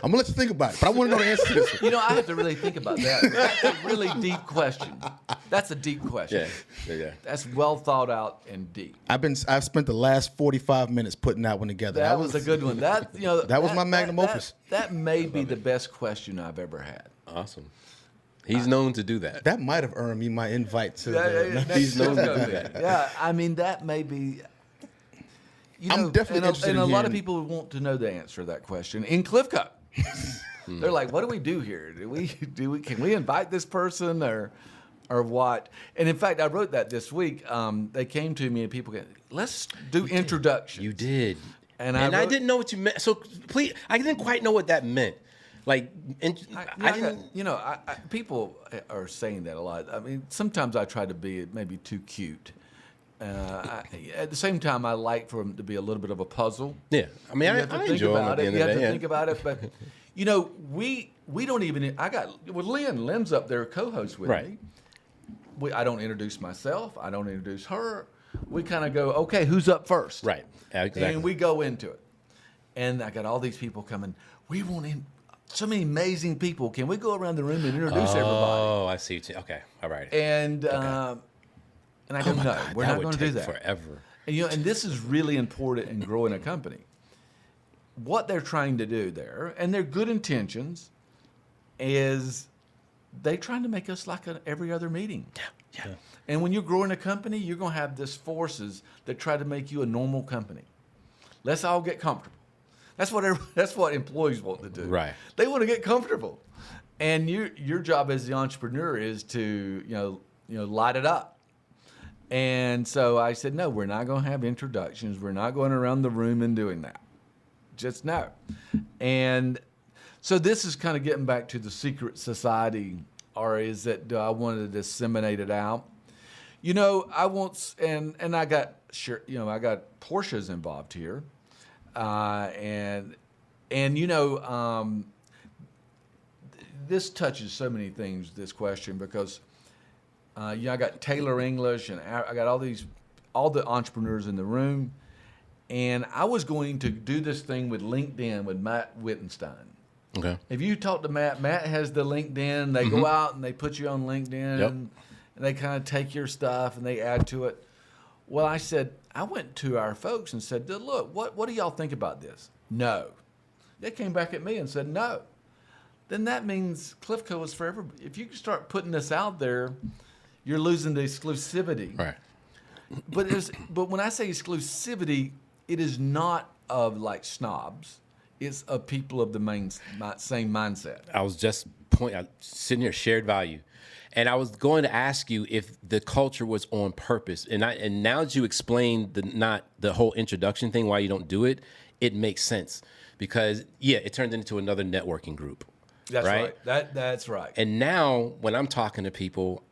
I'm going to let you think about it, but I want to know the answer to this one. I have to really think about that. That's a really deep question. That's a deep question. Yeah. That's well thought out and deep. I've spent the last 45 minutes putting that one together. That was a good one. That was my magnum opus. That may be the best question I've ever had. Awesome. He's known to do that. That might have earned me my invite to. Yeah, He's known to do that. Yeah, that may be. I'm definitely interested and in a lot of hearing- people want to know the answer to that question in Cliffco. They're like, what do we do here? Can we invite this person or what? And in fact, I wrote that this week. They came to me and people go, let's do introductions. You did. And I wrote- didn't know what you meant. So please, I didn't quite know what that meant. Like, I didn't. People are saying that a lot. I mean, sometimes I try to be maybe too cute. At the same time, I like for them to be a little bit of a puzzle. Yeah, I mean, You have to I think enjoy them about at the it. end You of have the to day. think about it, but we don't even. I got with Lynn. Lynn's up there, co-host with Right. me. I don't introduce myself. I don't introduce her. We kind of go, okay, who's up first? Right. Exactly. And we go into it. And I got all these people coming. We want in so many amazing people. Can we go around the room and introduce everybody? Oh, I see. Okay, all right. And I go, no, God, we're that not would going to do take that. forever. And, and this is really important in growing a company. What they're trying to do there, and their good intentions, is they're trying to make us like every other meeting. Yeah. And when you're growing a company, you're going to have these forces that try to make you a normal company. Let's all get comfortable. That's what employees want to do. Right. They want to get comfortable. And your job as the entrepreneur is to, light it up. And so I said, no, we're not going to have introductions. We're not going around the room and doing that. Just no. And so this is kind of getting back to the secret society, or is that I wanted to disseminate it out. I want, and I got I got Porsche's involved here, this touches so many things. This question because, I got Taylor English and I got all the entrepreneurs in the room, and I was going to do this thing with LinkedIn with Matt Wittenstein. Okay. If you talk to Matt has the LinkedIn. They go out and they put you on LinkedIn, Yep. and they kind of take your stuff and they add to it. Well, I went to our folks and said, look, what do y'all think about this? No. They came back at me and said no. Then that means Cliffco is for everybody. If you start putting this out there, you're losing the exclusivity. Right. But when I say exclusivity, it is not of like snobs. It's of people of the same mindset. I was just sitting here, shared value. And I was going to ask you if the culture was on purpose. And now that you explained the whole introduction thing, why you don't do it, it makes sense. Because, it turned into another networking group. That's right. That's right. And now when I'm talking to people,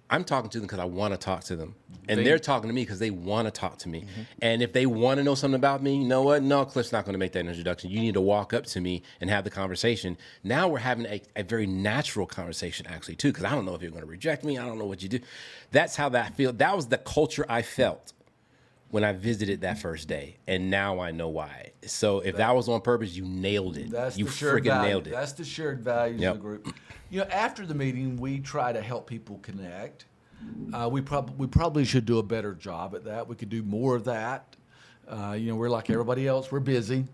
I'm talking to them because I want to talk to them. And they're talking to me because they want to talk to me. Mm-hmm. And if they want to know something about me, you know what? No, Cliff's not going to make that introduction. You need to walk up to me and have the conversation. Now we're having a very natural conversation, actually, too, because I don't know if you're going to reject me. I don't know what you do. That's how that feels. That was the culture I felt when I visited that first day. And now I know why. So if that was on purpose, you nailed it. That's you the shared friggin' value. nailed it. That's the shared values Yep. of the group. After the meeting, we try to help people connect. We probably should do a better job at that. We could do more of that. We're like everybody else. We're busy.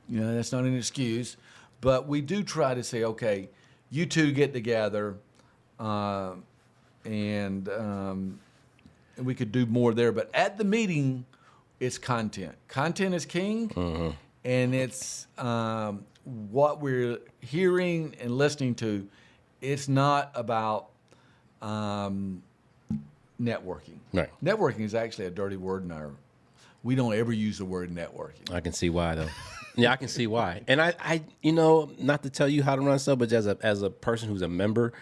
That's not an excuse. But we do try to say, okay, you two get together, and we could do more there. But at the meeting, it's content. Content is king, and it's what we're hearing and listening to. It's not about networking. Right. Networking is actually a dirty word we don't ever use the word networking. I can see why, though. Yeah, I can see why. And I not to tell you how to run stuff, but as a person who's a member,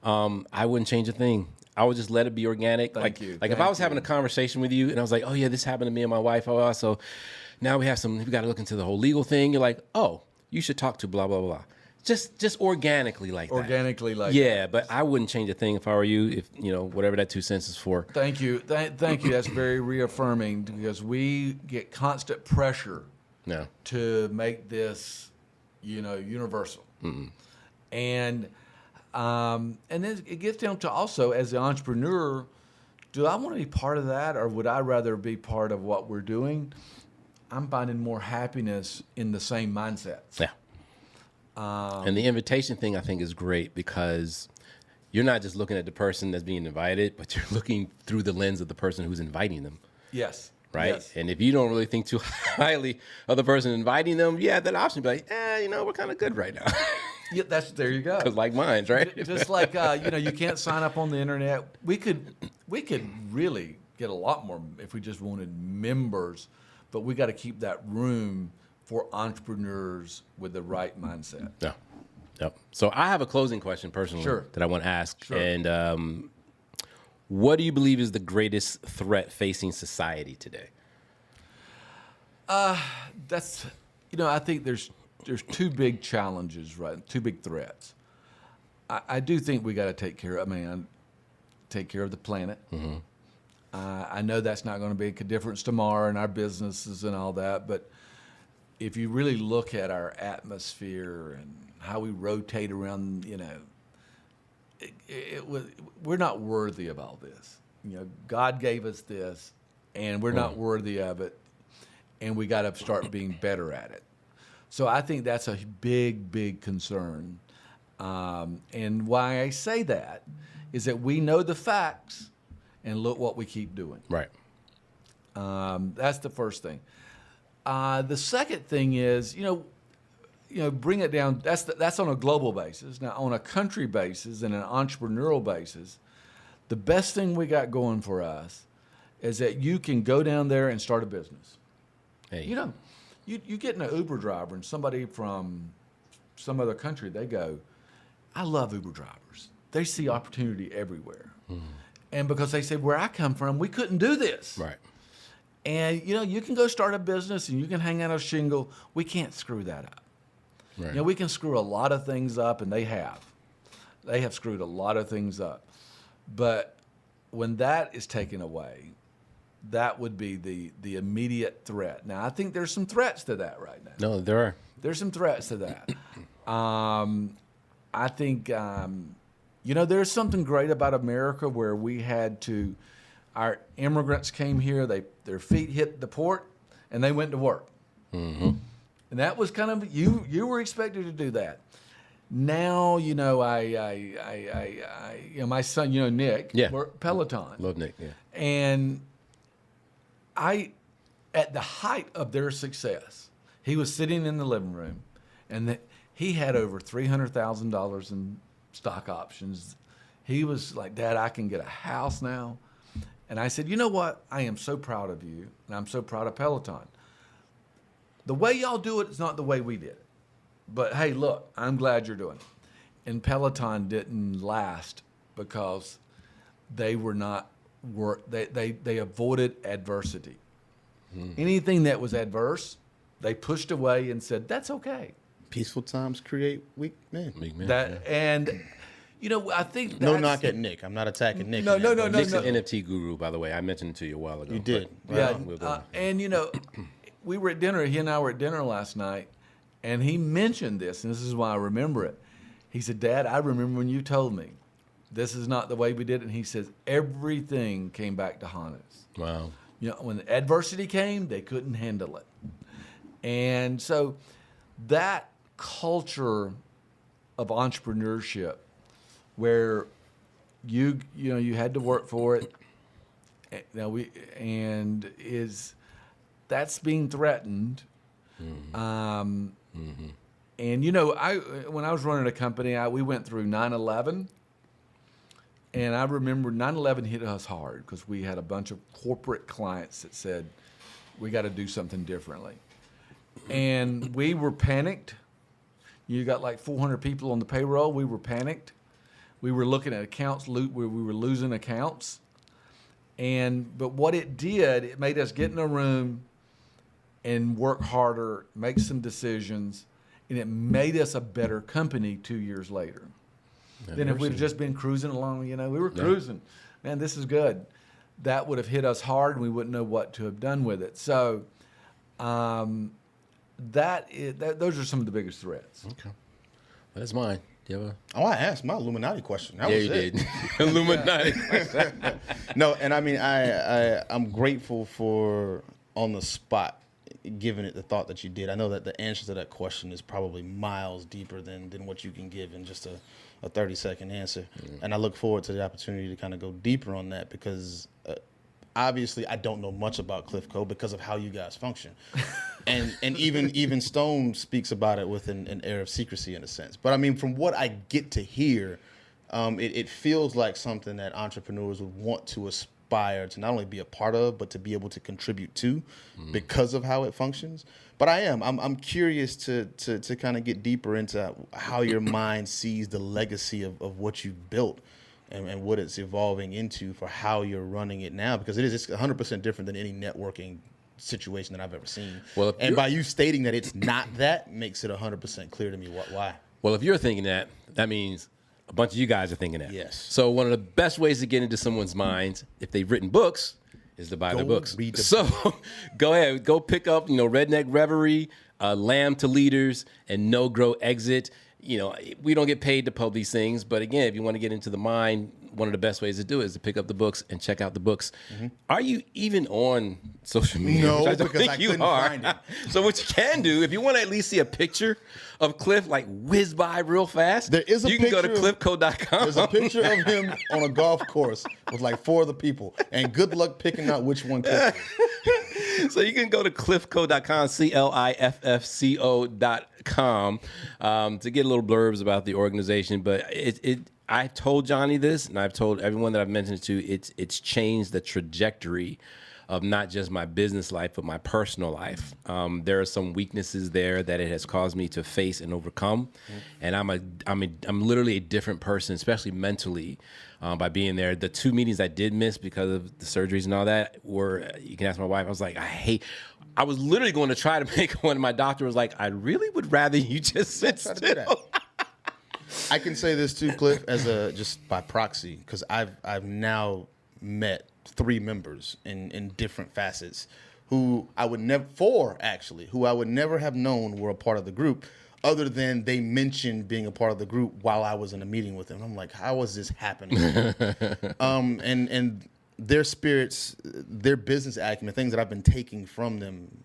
I wouldn't change a thing. I would just let it be organic. Thank you. If I was having a conversation with you and I was like, oh yeah, this happened to me and my wife. Oh, so now we got to look into the whole legal thing. You're like, oh, you should talk to blah, blah, blah. Just organically like that. Organically like yeah, that. but I wouldn't change a thing if I were you, if, whatever that 2 cents is for. Thank you. Thank you. That's very reaffirming because we get constant pressure No. to make this, universal. Mm-mm. And then it gets down to also as the entrepreneur, do I want to be part of that or would I rather be part of what we're doing? I'm finding more happiness in the same mindsets. Yeah. And the invitation thing I think is great because you're not just looking at the person that's being invited, but you're looking through the lens of the person who's inviting them. Yes. right? Yes. And if you don't really think too highly of the person inviting them, you have that option. Be like, we're kind of good right now. Yeah, there you go. Because like mine's, right? Just like you can't sign up on the internet. We could really get a lot more if we just wanted members, but we got to keep that room for entrepreneurs with the right mindset. Yeah. Yep. So I have a closing question personally Sure. that I want to ask. Sure. And what do you believe is the greatest threat facing society today? That's I think there's two big challenges, right? Two big threats. I do think we got to take care of the planet. Mm-hmm. I know that's not going to make a difference tomorrow in our businesses and all that, but if you really look at our atmosphere and how we rotate around, we're not worthy of all this. God gave us this, and we're not worthy of it, and we got to start being better at it. So I think that's a big, big concern. And why I say that is that we know the facts, and look what we keep doing. Right. That's the first thing. The second thing is, bring it down. That's on a global basis. Now, on a country basis and an entrepreneurial basis, the best thing we got going for us is that you can go down there and start a business. Hey. You get in an Uber driver and somebody from some other country, they go, I love Uber drivers. They see opportunity everywhere. Mm-hmm. And because they say, where I come from, we couldn't do this. Right. And, you can go start a business and you can hang out a shingle. We can't screw that up. Right. We can screw a lot of things up, and they have. They have screwed a lot of things up. But when that is taken away, that would be the immediate threat. Now, I think there's some threats to that right now. No, there are. There's some threats to that. I think, there's something great about America where we had to, our immigrants came here, their feet hit the port, and they went to work. Mm-hmm. And that was kind of, you were expected to do that. Now, my son, Nick, Peloton. Love Nick, yeah. And at the height of their success, he was sitting in the living room, and he had over $300,000 in stock options. He was like, Dad, I can get a house now. And I said, you know what? I am so proud of you, and I'm so proud of Peloton. The way y'all do it is not the way we did it. But hey, look, I'm glad you're doing it. And Peloton didn't last because they were not they avoided adversity. Anything that was adverse, they pushed away and said, that's okay. Peaceful times create weak men. And I think no knock at Nick. I'm not attacking Nick. No. Nick's an NFT guru, by the way. I mentioned it to you a while ago. You did. Yeah. Wow. And we were at dinner. He and I were at dinner last night, and he mentioned this, and this is why I remember it. He said, Dad, I remember when you told me this is not the way we did it. And he says, everything came back to haunt us. Wow. When adversity came, they couldn't handle it. And so that culture of entrepreneurship where you had to work for it, that's being threatened. Mm-hmm. And when I was running a company, we went through 9/11, and I remember 9/11 hit us hard because we had a bunch of corporate clients that said we got to do something differently, and we were panicked. You got like 400 people on the payroll. We were panicked. We were looking at accounts, we were losing accounts, but what it did, it made us get in a room and work harder, make some decisions, and it made us a better company 2 years later. Than if we'd have just been cruising along, we were cruising. Man, this is good. That would have hit us hard, and we wouldn't know what to have done with it. So those are some of the biggest threats. Okay. That's mine. Do you have a... I asked my Illuminati question. That yeah, was you it. did. Illuminati question. No, and I mean, I'm grateful for on the spot giving it the thought that you did. I know that the answer to that question is probably miles deeper than what you can give in just a 30-second answer. And I look forward to the opportunity to kind of go deeper on that because obviously I don't know much about Cliffco because of how you guys function. And even Stone speaks about it with an air of secrecy in a sense. But I mean, from what I get to hear, it feels like something that entrepreneurs would want to aspire to not only be a part of, but to be able to contribute to because of how it functions. But I'm curious to kind of get deeper into how your mind sees the legacy of what you've built and what it's evolving into for how you're running it now, because it's 100% different than any networking situation that I've ever seen. Well, and by you stating that it's not that makes it 100% clear to me why. Well, if you're thinking that, that means a bunch of you guys are thinking that. Yes. So one of the best ways to get into someone's minds, if they've written books, is to buy their books. Read the So go ahead, go pick up, Redneck Reverie, Lamb to Leaders, and No Grow Exit. We don't get paid to pub these things, but again, if you want to get into the mind, one of the best ways to do it is to pick up the books and check out the books. Are you even on social media? No, Which because think I you couldn't are. find it. So what you can do, if you want to at least see a picture of Cliff like whiz by real fast, There is a you can go to picture of- cliffco.com. There's a picture of him on a golf course with like 4 other people, and good luck picking out which one Cliff is. So you can go to cliffco.com, cliffco.com, to get a little blurbs about the organization. But I've told Johnny this, and I've told everyone that I've mentioned it to. It's changed the trajectory of not just my business life, but my personal life. There are some weaknesses there that it has caused me to face and overcome, and I'm literally a different person, especially mentally, by being there. The 2 meetings I did miss because of the surgeries and all that were, you can ask my wife, I was like, I was literally going to try to make one, and my doctor was like, I really would rather you just sit Try to do that. still. I can say this too, Cliff, as just by proxy, because I've now met 3 members in different facets who I would never have known were a part of the group, other than they mentioned being a part of the group while I was in a meeting with them. I'm like, how is this happening? And their spirits, their business acumen, things that I've been taking from them,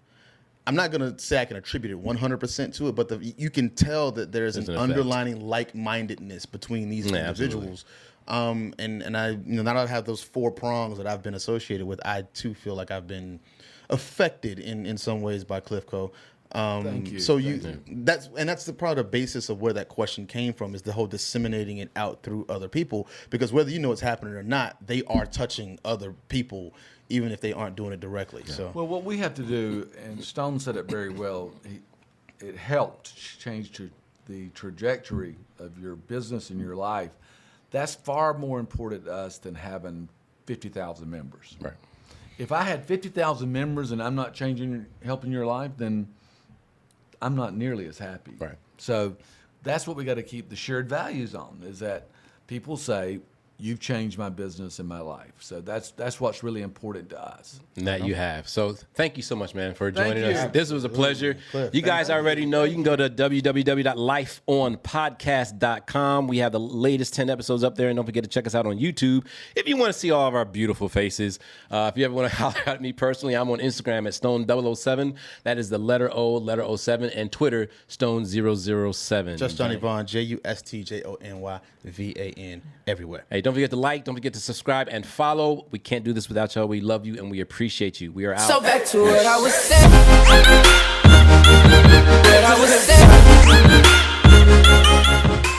I'm not going to say I can attribute it 100% to it, but you can tell that there's an underlying like-mindedness between these individuals. And I, now that I have those 4 prongs that I've been associated with, I too feel like I've been affected in some ways by Cliffco. Thank you. So that's probably the basis of where that question came from, is the whole disseminating it out through other people, because whether you know what's happening or not, they are touching other people, even if they aren't doing it directly. So Well, what we have to do, and Stone said it very well, it helped change the trajectory of your business and your life. That's far more important to us than having 50,000 members. Right. If I had 50,000 members and I'm not helping your life, then I'm not nearly as happy. Right. So that's what we got to keep the shared values on, is that people say, you've changed my business and my life. So that's what's really important to us. And that you have. So thank you so much, man, for Thank joining you. us. This was a pleasure. Cliff, You guys already know you can go to www.lifeonpodcast.com. We have the latest 10 episodes up there, and don't forget to check us out on YouTube if you want to see all of our beautiful faces. If you ever want to holler at me personally, I'm on Instagram at Stone007. That is the letter 07, and Twitter, Stone007. just Johnny Vaughn, JUSTJONYVAN, everywhere. Hey, don't forget to like, don't forget to subscribe and follow. We can't do this without y'all. We love you and we appreciate you. We are out. So back to what I was saying. What I was saying.